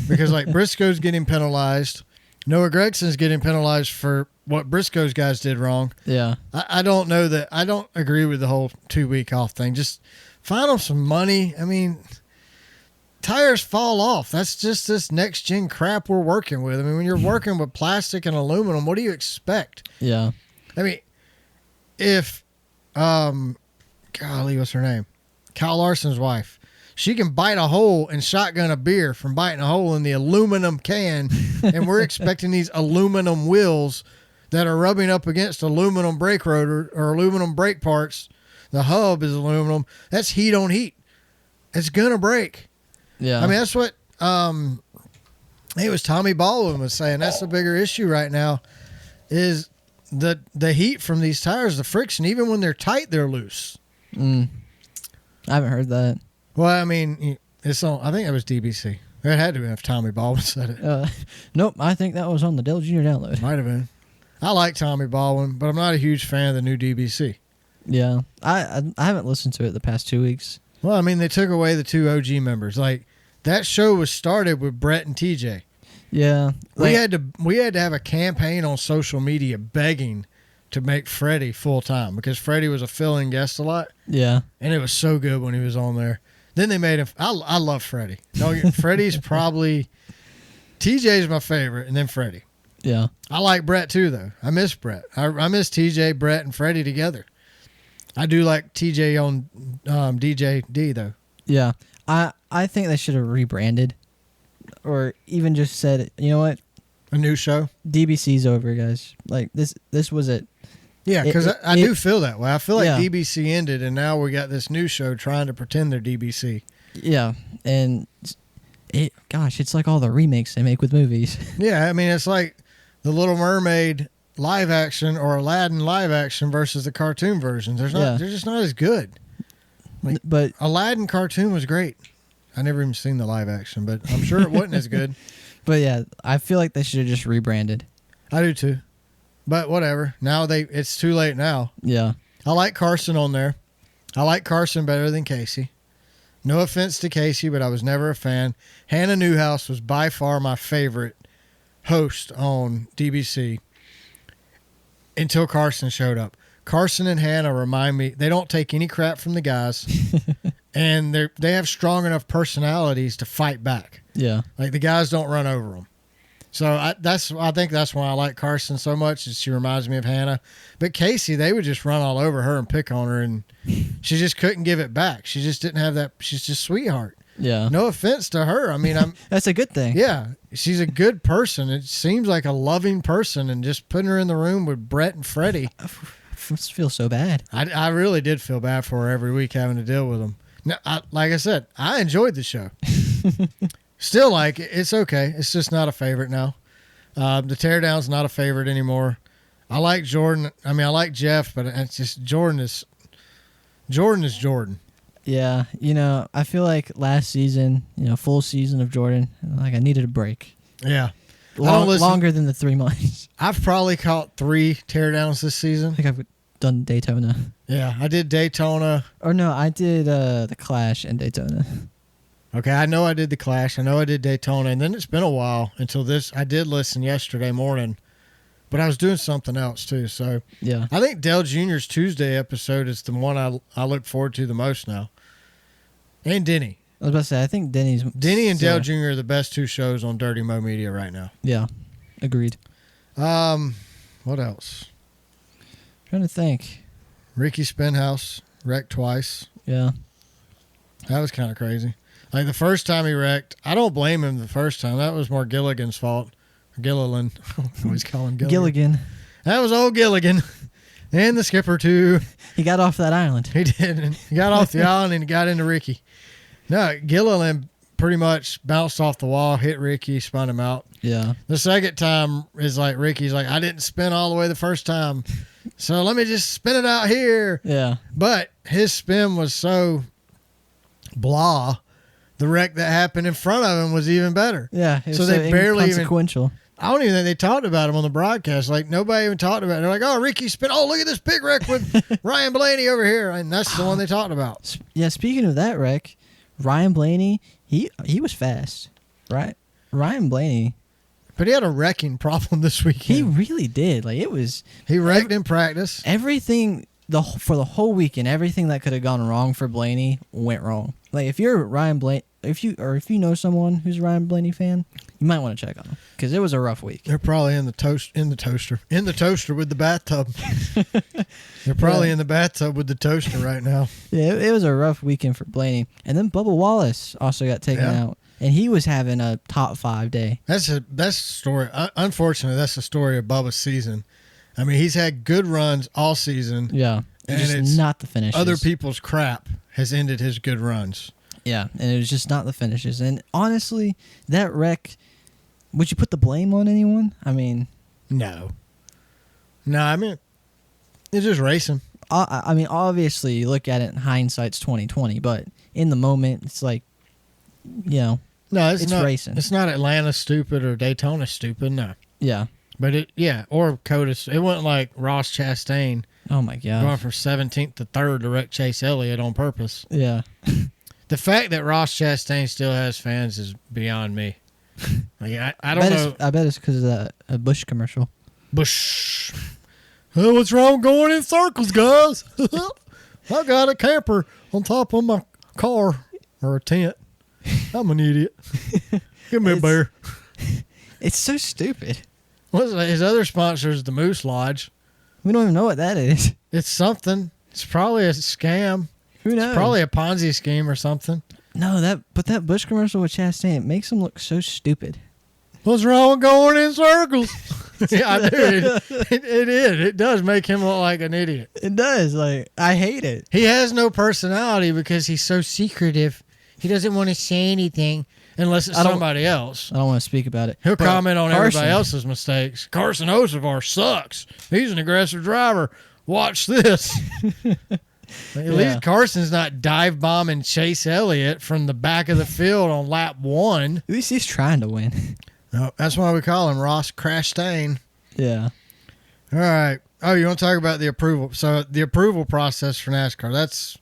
because, like, Briscoe's getting penalized. Noah Gregson's getting penalized for what Briscoe's guys did wrong. Yeah. I don't know that. I don't agree with the whole 2-week off thing. Just find them some money. I mean, tires fall off. That's just this next gen crap we're working with. I mean, when you're working with plastic and aluminum, what do you expect? Yeah. I mean, if, golly, what's her name? Kyle Larson's wife. She can bite a hole and shotgun a beer from biting a hole in the aluminum can, and we're expecting these aluminum wheels that are rubbing up against aluminum brake rotor or aluminum brake parts. The hub is aluminum. That's heat on heat. It's gonna break. Yeah. I mean, that's what I think it was Tommy Baldwin was saying. That's the bigger issue right now is the heat from these tires, the friction. Even when they're tight, they're loose. I haven't heard that. Well, I mean, it's on. I think it was DBC. It had to be if Tommy Baldwin said it. Nope, I think that was on the Dell Jr. download. Might have been. I like Tommy Baldwin, but I'm not a huge fan of the new DBC. Yeah, I haven't listened to it the past 2 weeks. Well, I mean, they took away the 2 OG members. Like, that show was started with Brett and TJ. Yeah, we had to have a campaign on social media begging to make Freddie full time because Freddie was a fill-in guest a lot. Yeah, and it was so good when he was on there. Then they made him. I love Freddie. Freddie's probably TJ's my favorite, and then Freddie. Yeah, I like Brett too, though. I miss Brett. I miss TJ, Brett, and Freddie together. I do like TJ on DJD though. Yeah, I think they should have rebranded, or even just said, you know what, a new show. DBC's over, guys. Like this was it. Yeah, because I do feel that way. I feel like yeah. DBC ended, and now we got this new show trying to pretend they're DBC. Yeah, and it's like all the remakes they make with movies. Yeah, I mean, it's like The Little Mermaid live action or Aladdin live action versus the cartoon versions. They're just not as good. Like, but Aladdin cartoon was great. I never even seen the live action, but I'm sure it wasn't as good. But yeah, I feel like they should have just rebranded. I do too. But whatever. Now it's too late now. Yeah. I like Carson on there. I like Carson better than Casey. No offense to Casey, but I was never a fan. Hannah Newhouse was by far my favorite host on DBC until Carson showed up. Carson and Hannah remind me, they don't take any crap from the guys, and they have strong enough personalities to fight back. Yeah. Like the guys don't run over them. So I think that's why I like Carson so much. Is she reminds me of Hannah. But Casey, they would just run all over her and pick on her, and she just couldn't give it back. She just didn't have that. She's just sweetheart. Yeah. No offense to her. I mean, that's a good thing. Yeah, she's a good person. It seems like a loving person, and just putting her in the room with Brett and Freddie. I feel so bad. I really did feel bad for her every week having to deal with them. Now, like I said, I enjoyed the show. Still like it. It's okay. It's just not a favorite now. The Teardown's not a favorite anymore. I like Jordan. I mean, I like Jeff, but it's just Jordan is Jordan is Jordan. Yeah, I feel like last season, full season of Jordan, like I needed a break. Yeah. Longer than the 3 months. I've probably caught 3 teardowns this season. I think I've done Daytona. Yeah, I did Daytona. Or no, I did the Clash and Daytona. Okay, I know I did the Clash. I know I did Daytona. And then it's been a while until this. I did listen yesterday morning, but I was doing something else too. So yeah, I think Dale Jr.'s Tuesday episode is the one I look forward to the most now. And Denny. I was about to say, I think Denny and Dale Jr. are the best 2 shows on Dirty Mo Media right now. Yeah, agreed. What else? Trying to think. Ricky Spinhouse wrecked twice. Yeah. That was kind of crazy. Like the first time he wrecked, I don't blame him the first time. That was more Gilligan's fault. Gilliland. I always call him Gilligan. That was old Gilligan. And the skipper, too. He got off that island. He did. He got off the island and he got into Ricky. No, Gilliland pretty much bounced off the wall, hit Ricky, spun him out. Yeah. The second time is like Ricky's like, I didn't spin all the way the first time, so let me just spin it out here. Yeah. But his spin was so blah. The wreck that happened in front of him was even better. Yeah. So they barely even. Consequential. I don't even think they talked about him on the broadcast. Like, nobody even talked about it. They're like, oh, Ricky spin. Oh, look at this big wreck with Ryan Blaney over here. And that's the one they talked about. Yeah, speaking of that wreck, Ryan Blaney, he was fast, right? Ryan Blaney. But he had a wrecking problem this weekend. He really did. Like, it was. He wrecked in practice. Everything, for the whole weekend, everything that could have gone wrong for Blaney went wrong. Like, if you're Ryan Blaney, if you know someone who's a Ryan Blaney fan, you might want to check on him because it was a rough week. They're probably in the toaster with the bathtub. They're probably in the bathtub with the toaster right now. Yeah, it was a rough weekend for Blaney. And then Bubba Wallace also got taken out, and he was having a top 5 day. That's a story. Unfortunately, that's the story of Bubba's season. I mean, he's had good runs all season. Yeah, and it's not the finishes. Other people's crap has ended his good runs. Yeah, and it was just not the finishes. And honestly, that wreck, would you put the blame on anyone? I mean... No, I mean, it's just racing. I mean, obviously, you look at it in hindsight's 20/20, but in the moment, it's like, no, it's not racing. It's not Atlanta stupid or Daytona stupid, no. Yeah. But or COTA. It wasn't like Ross Chastain. Oh, my God. Going from 17th to 3rd to wreck Chase Elliott on purpose. Yeah. The fact that Ross Chastain still has fans is beyond me. Like I don't know. I bet it's because of that Bush commercial. Bush. Oh, what's wrong going in circles, guys? I got a camper on top of my car or a tent. I'm an idiot. Give me a beer. It's so stupid. What's his other sponsor is the Moose Lodge. We don't even know what that is. It's something. It's probably a scam. Who knows? It's probably a Ponzi scheme or something. No, that Bush commercial with Chastain, it makes him look so stupid. What's wrong with going in circles? Yeah, I do. It is. It does make him look like an idiot. It does. Like, I hate it. He has no personality because he's so secretive. He doesn't want to say anything unless it's somebody else. I don't want to speak about it. He'll comment on everybody else's mistakes. Carson Hocevar sucks. He's an aggressive driver. Watch this. At least Carson's not dive bombing Chase Elliott from the back of the field on lap 1. At least he's trying to win. No, that's why we call him Ross Crashtain. Yeah. All right. Oh, you want to talk about the approval? So the approval process for NASCAR, that's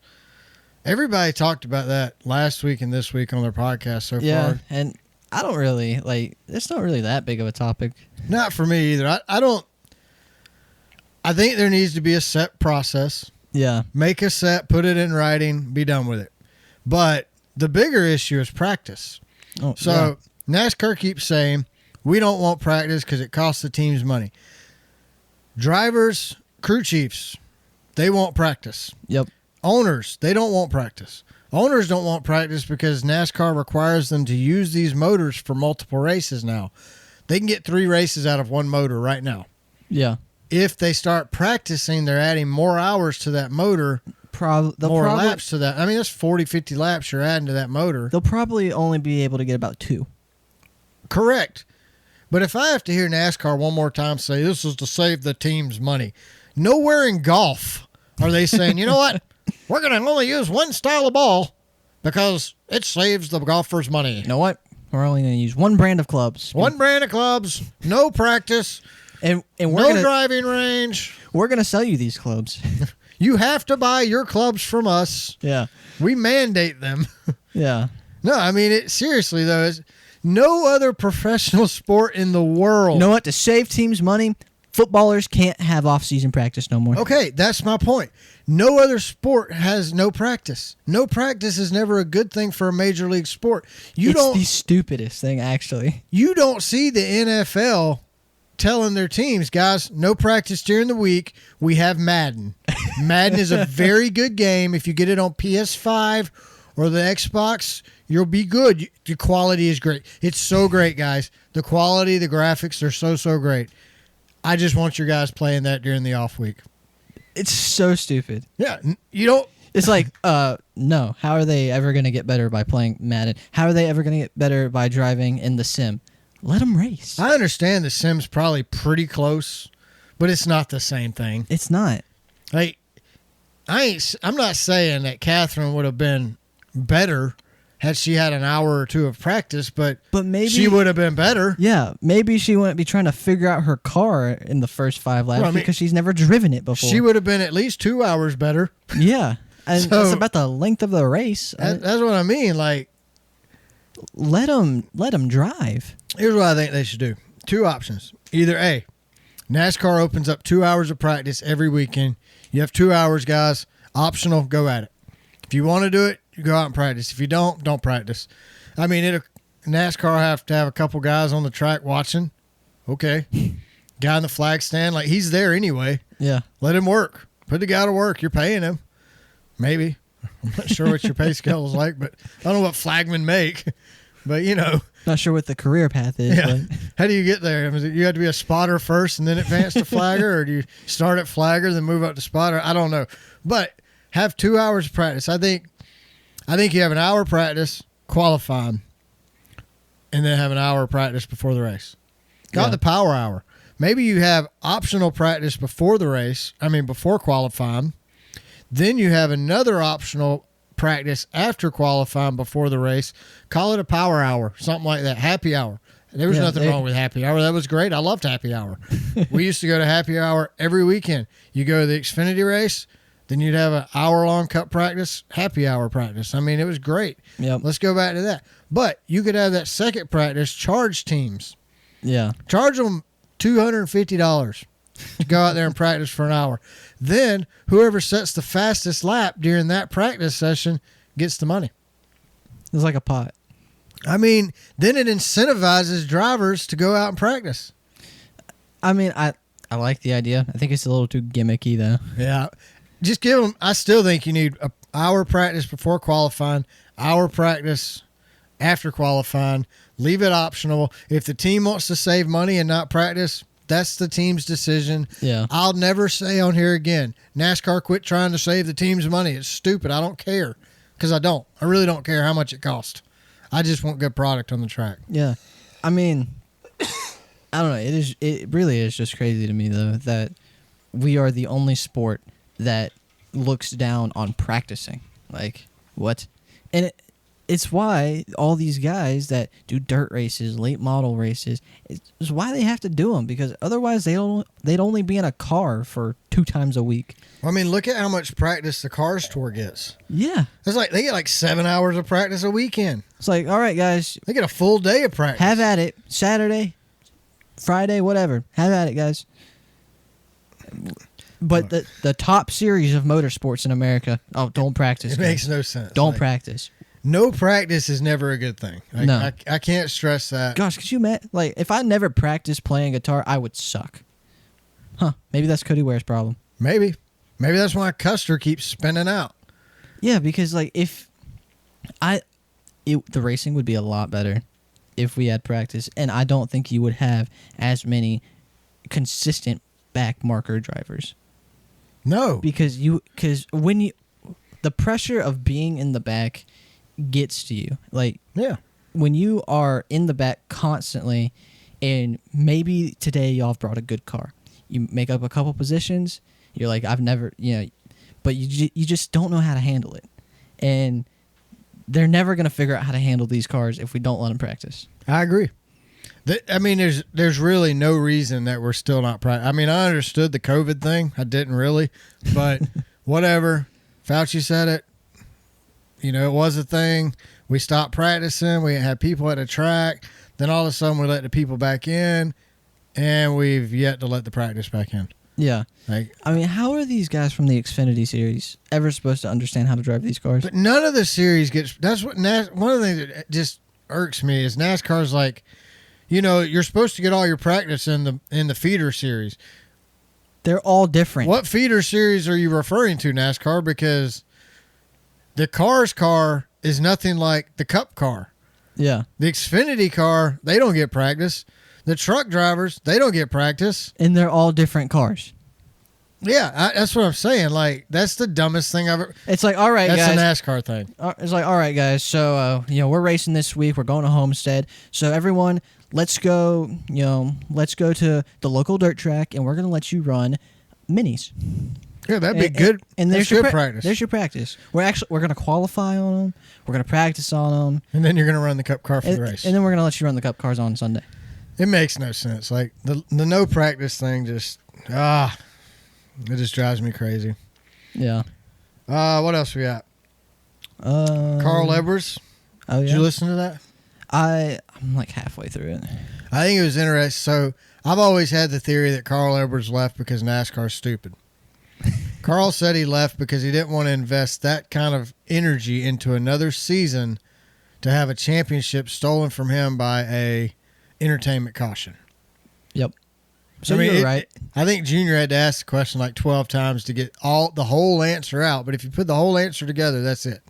everybody talked about that last week and this week on their podcast so far. Yeah, and I don't really, it's not really that big of a topic. Not for me either. I think there needs to be a set process. Yeah. Make a set, put it in writing, be done with it. But the bigger issue is practice. Oh, so NASCAR keeps saying, we don't want practice because it costs the teams money. Drivers, crew chiefs, they want practice. Yep. Owners, they don't want practice. Owners don't want practice because NASCAR requires them to use these motors for multiple races now. They can get 3 races out of one motor right now. Yeah. If they start practicing, they're adding more hours to that motor, more laps to that. I mean, that's 40, 50 laps you're adding to that motor. They'll probably only be able to get about 2. Correct. But if I have to hear NASCAR one more time say this is to save the team's money, nowhere in golf are they saying, you know what? We're going to only use one style of ball because it saves the golfers money. You know what? We're only going to use one brand of clubs. One brand of clubs, no practice, and we're no driving range. We're going to sell you these clubs. You have to buy your clubs from us. Yeah. We mandate them. Yeah. No, I mean, seriously, though, no other professional sport in the world. You know what? To save teams money, footballers can't have off-season practice no more. Okay, that's my point. No other sport has no practice. No practice is never a good thing for a major league sport. It's the stupidest thing, actually. You don't see the NFL telling their teams, guys, no practice during the week. We have Madden. Madden is a very good game. If you get it on PS5 or the Xbox, you'll be good. The quality is great. It's so great, guys. The quality, the graphics are so great. I just want your guys playing that during the off week. It's so stupid. Yeah, you don't. It's like, no. How are they ever going to get better by playing Madden? How are they ever going to get better by driving in the sim? Let them race. I understand the sim's probably pretty close, but it's not the same thing. It's not. Like, I'm not saying that Catherine would have been better had she had an hour or two of practice, but maybe she would have been better. Yeah, maybe she wouldn't be trying to figure out her car in the first 5 laps because she's never driven it before. She would have been at least 2 hours better. Yeah, and that's about the length of the race. That's what I mean. Like, let them drive. Here's what I think they should do. 2 options. Either A, NASCAR opens up 2 hours of practice every weekend. You have 2 hours, guys. Optional, go at it. If you want to do it, you go out and practice. If you don't practice. I mean, NASCAR have to have a couple guys on the track watching. Okay. Guy in the flag stand, like, he's there anyway. Yeah. Let him work. Put the guy to work. You're paying him. Maybe. I'm not sure what your pay scale is like, but I don't know what flagmen make. But, you know. Not sure what the career path is. Yeah. But. How do you get there? I mean, you have to be a spotter first and then advance to flagger, or do you start at flagger then move up to spotter? I don't know. But have 2 hours of practice. I think you have an hour practice qualifying, and then have an hour of practice before the race. Got the power hour. Maybe you have optional practice before the race. I mean, before qualifying. Then you have another optional practice after qualifying before the race. Call it a power hour, something like that. Happy hour. There was nothing wrong with happy hour. That was great. I loved happy hour. We used to go to happy hour every weekend. You go to the Xfinity race, then you'd have an hour-long cup practice, happy hour practice. I mean, it was great. Yep. Let's go back to that. But you could have that second practice, charge teams. Yeah. Charge them $250 to go out there and practice for an hour. Then whoever sets the fastest lap during that practice session gets the money. It's like a pot. I mean, then it incentivizes drivers to go out and practice. I mean, I like the idea. I think it's a little too gimmicky, though. Yeah. Just give them, I still think you need an hour practice before qualifying, hour practice after qualifying. Leave it optional. If the team wants to save money and not practice, that's the team's decision. Yeah. I'll never say on here again, NASCAR quit trying to save the team's money. It's stupid. I don't care, because I don't. I really don't care how much it costs. I just want good product on the track. Yeah. I mean, I don't know. It really is just crazy to me, though, that we are the only sport that looks down on practicing. Like, what? And it's why all these guys that do dirt races, late model races, it's why they have to do them, because otherwise they'd only be in a car for 2 times a week. I mean, look at how much practice the Cars Tour gets. Yeah. It's like they get like 7 hours of practice a weekend. It's like, all right, guys. They get a full day of practice. Have at it. Saturday, Friday, whatever. Have at it, guys. But the top series of motorsports in America, don't practice. It makes no sense. Don't practice. No practice is never a good thing. No. I can't stress that. Gosh, could you imagine? Like, if I never practiced playing guitar, I would suck. Huh. Maybe that's Cody Ware's problem. Maybe that's why Custer keeps spinning out. Yeah, because, like, the racing would be a lot better if we had practice, and I don't think you would have as many consistent back marker drivers. No. Because when the pressure of being in the back gets to you. Like, yeah. When you are in the back constantly, and maybe today y'all have brought a good car. You make up a couple positions. You're like, I've never, but you just don't know how to handle it, and they're never going to figure out how to handle these cars if we don't let them practice. I agree. I mean, there's really no reason that we're still not practicing. I mean, I understood the COVID thing. I didn't really, but whatever. Fauci said it. You know, it was a thing. We stopped practicing. We had people at the track. Then all of a sudden, we let the people back in, and we've yet to let the practice back in. Yeah. Like, I mean, how are these guys from the Xfinity series ever supposed to understand how to drive these cars? but none of the series gets. That's what one of the things that just irks me is NASCAR's like, you know, you're supposed to get all your practice in the feeder series. They're all different. What feeder series are you referring to, NASCAR? Because the Cars car is nothing like the Cup car. Yeah. The Xfinity car, they don't get practice. The truck drivers, they don't get practice. And they're all different cars. Yeah, that's what I'm saying. Like, that's the dumbest thing I've ever. It's like, all right, That's guys. a NASCAR thing. It's like, all right, guys. So, we're racing this week. We're going to Homestead. So, everyone, let's go. Let's go to the local dirt track, and we're going to let you run minis. Yeah, that'd be good. And there's that's your good practice. There's your practice. We're going to qualify on them. We're going to practice on them, And then you're going to run the Cup car for the race. and then we're going to let you run the Cup cars on Sunday. It makes no sense. Like, the no practice thing just it just drives me crazy. Yeah. What else we got? Carl Edwards. Oh yeah. Did you listen to that? I'm like halfway through it. I think it was interesting. So I've always had the theory that Carl Edwards left because NASCAR's stupid. Carl said he left because he didn't want to invest that kind of energy into another season to have a championship stolen from him by a entertainment caution. Yep. So I mean, you're right. I think Junior had to ask the question like 12 times to get the whole answer out. But if you put the whole answer together, that's it.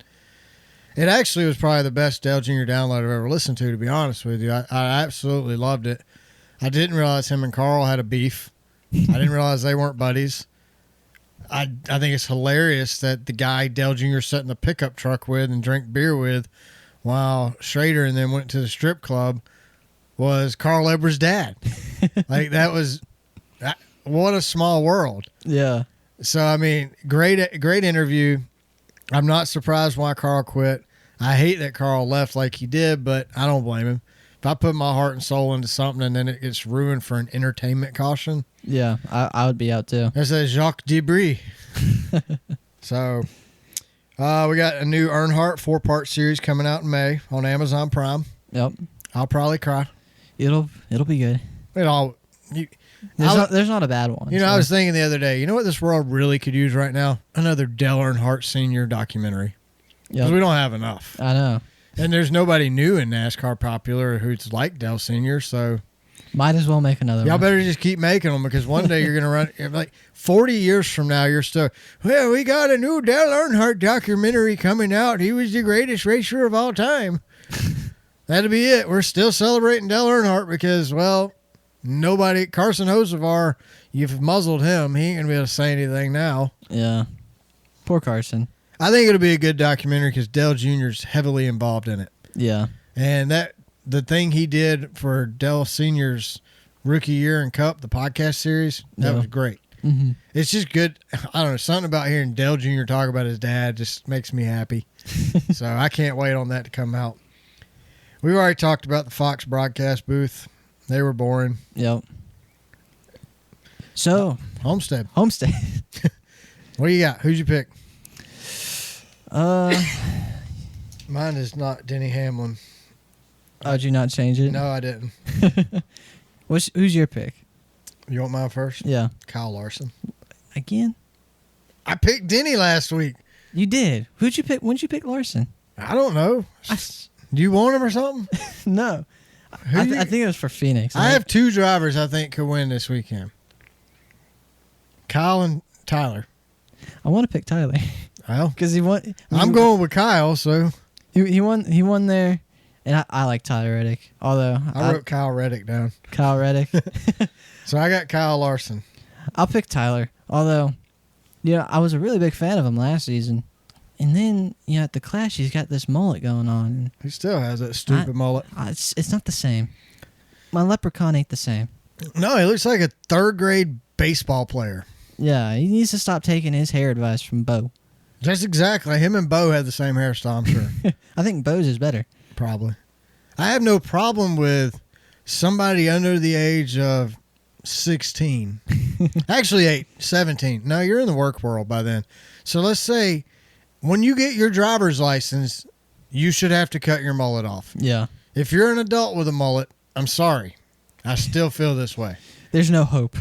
It actually was probably the best Dale Jr. download I've ever listened to be honest with you. I absolutely loved it. I didn't realize him and Carl had a beef. I didn't realize they weren't buddies. I think it's hilarious that the guy Dale Jr. sat in the pickup truck with and drank beer with while Schrader and then went to the strip club was Carl Edwards' dad. Like, what a small world. Yeah. So, I mean, great interview. I'm not surprised why Carl quit. I hate that Carl left like he did, but I don't blame him. If I put my heart and soul into something and then it gets ruined for an entertainment caution. Yeah, I would be out too. That's a Jacques Debris. So, we got a new Earnhardt 4-part series coming out in May on Amazon Prime. Yep. I'll probably cry. It'll be good. There's not a bad one. You know, I was thinking the other day, you know what this world really could use right now? Another Dale Earnhardt Sr. documentary. Because we don't have enough. I know. And there's nobody new in NASCAR popular who's like Dale Sr., so might as well make another y'all one. better just keep making them because one day you're going to run, like 40 years from now, you're still, well, we got a new Dale Earnhardt documentary coming out. He was the greatest racer of all time. That'll be it. We're still celebrating Dale Earnhardt because, well, Carson Hocevar, you've muzzled him. He ain't going to be able to say anything now. Yeah. Poor Carson. I think it'll be a good documentary because Dale Jr.'s heavily involved in it. Yeah. And the thing he did for Dale Sr.'s rookie year in Cup, the podcast series, that was great. Mm-hmm. It's just good. I don't know. Something about hearing Dale Jr. talk about his dad just makes me happy. So I can't wait on that to come out. We've already talked about the Fox broadcast booth. They were boring. Yep. So, Homestead. What do you got? Who'd you pick? Mine is not Denny Hamlin. Oh, did you not change it? No, I didn't. Who's your pick? You want mine first? Yeah. Kyle Larson. Again? I picked Denny last week. You did. Who'd you pick? When'd you pick Larson? I don't know. Do you want him or something? No. I think it was for Phoenix. I have two drivers I think could win this weekend. Kyle and Tyler. I want to pick Tyler. Well, because he won. I'm going with Kyle, so he won there, and I like Tyler Reddick. Although I wrote Kyle Reddick down. Kyle Reddick. So I got Kyle Larson. I'll pick Tyler. Although, I was a really big fan of him last season, and then at the Clash he's got this mullet going on. He still has that stupid mullet. It's not the same. My leprechaun ain't the same. No, he looks like a third grade baseball player. Yeah, he needs to stop taking his hair advice from Bo. That's exactly. Him and Bo had the same hairstyle, I'm sure. I think Bo's is better. Probably. I have no problem with somebody under the age of 16. Actually, 17. No, you're in the work world by then. So let's say when you get your driver's license, you should have to cut your mullet off. Yeah. If you're an adult with a mullet, I'm sorry. I still feel this way. There's no hope.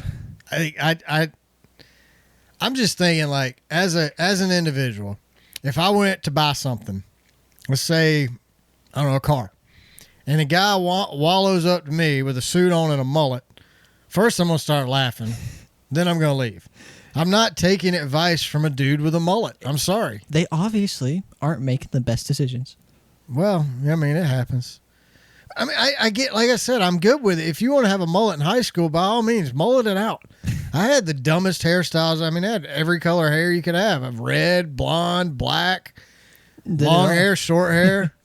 I'm just thinking, like, as an individual, if I went to buy something, let's say, I don't know, a car, and a guy wallows up to me with a suit on and a mullet, first I'm going to start laughing. Then I'm going to leave. I'm not taking advice from a dude with a mullet. I'm sorry. They obviously aren't making the best decisions. Well, I mean, it happens. I mean, I get, like I said, I'm good with it. If you want to have a mullet in high school, by all means, mullet it out. I had the dumbest hairstyles. I mean, I had every color hair you could have. Of red, blonde, black, long hair, short hair.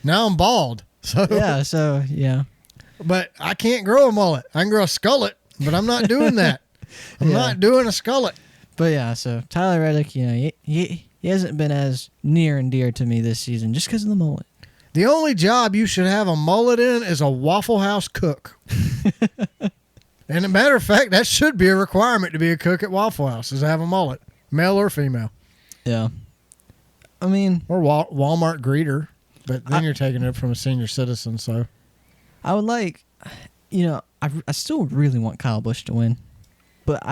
Now I'm bald. So yeah. But I can't grow a mullet. I can grow a skullet, but I'm not doing that. I'm not doing a skullet. But yeah, so Tyler Reddick, you know, he hasn't been as near and dear to me this season just because of the mullet. The only job you should have a mullet in is a Waffle House cook. And a matter of fact, that should be a requirement to be a cook at Waffle House, is to have a mullet, male or female. Yeah. I mean... Or Walmart greeter, but then you're taking it from a senior citizen, so... I would like... You know, I still really want Kyle Busch to win. But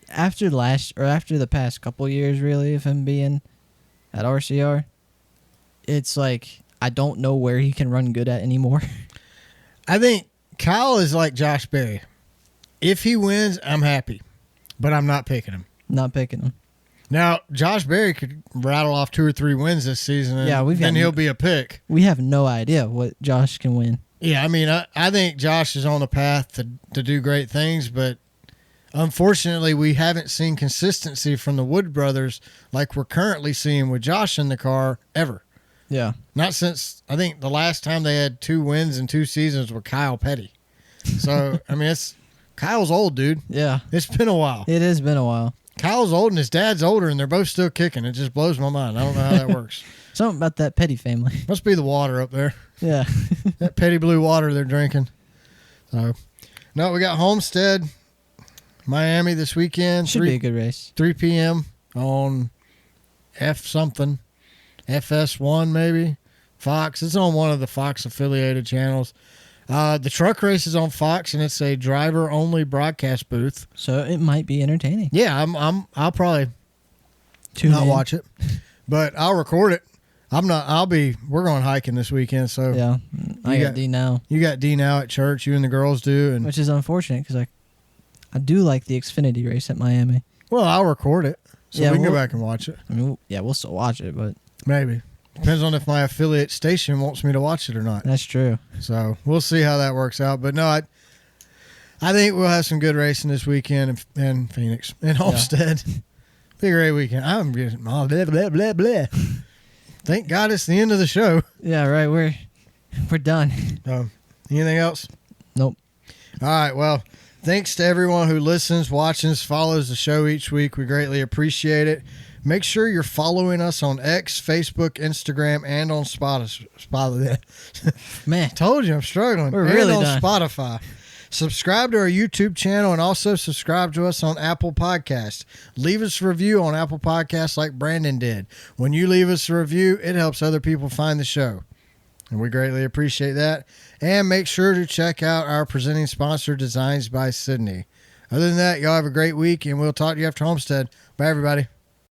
after the past couple years, really, of him being at RCR, it's like... I don't know where he can run good at anymore. I think Kyle is like Josh Berry. If he wins, I'm happy. But I'm not picking him. Not picking him. Now, Josh Berry could rattle off 2 or 3 wins this season, and then he'll be a pick. We have no idea what Josh can win. Yeah, I mean, I think Josh is on the path to do great things, but unfortunately, we haven't seen consistency from the Wood brothers like we're currently seeing with Josh in the car ever. Yeah. Not since, I think the last time they had 2 wins in 2 seasons with Kyle Petty. So, I mean, Kyle's old, dude. Yeah. It's been a while. It has been a while. Kyle's old and his dad's older, and they're both still kicking. It just blows my mind. I don't know how that works. Something about that Petty family. Must be the water up there. Yeah. That Petty blue water they're drinking. So, no, we got Homestead, Miami this weekend. Should be a good race. 3 p.m. on F something. FS1 maybe, Fox. It's on one of the Fox affiliated channels. The truck race is on Fox, and it's a driver only broadcast booth. So it might be entertaining. Yeah, I'll probably not watch it, but I'll record it. We're going hiking this weekend, so yeah. I got D now. You got D now at church. You and the girls do, and which is unfortunate because I do like the Xfinity race at Miami. Well, I'll record it, so we can go back and watch it. I mean, we'll still watch it, but. Maybe. Depends on if my affiliate station wants me to watch it or not. That's true. So we'll see how that works out. But no, I think we'll have some good racing this weekend in Phoenix and Homestead. Yeah. Be a great weekend. I'm getting blah, blah, blah, blah. Thank God it's the end of the show. Yeah, right. We're done. Anything else? Nope. All right. Well, thanks to everyone who listens, watches, follows the show each week. We greatly appreciate it. Make sure you're following us on X, Facebook, Instagram, and on Spotify. Man, told you I'm struggling. We're really on done. Spotify. Subscribe to our YouTube channel and also subscribe to us on Apple Podcasts. Leave us a review on Apple Podcasts like Brandon did. When you leave us a review, it helps other people find the show. And we greatly appreciate that. And make sure to check out our presenting sponsor, Designs by Sydney. Other than that, y'all have a great week, and we'll talk to you after Homestead. Bye, everybody.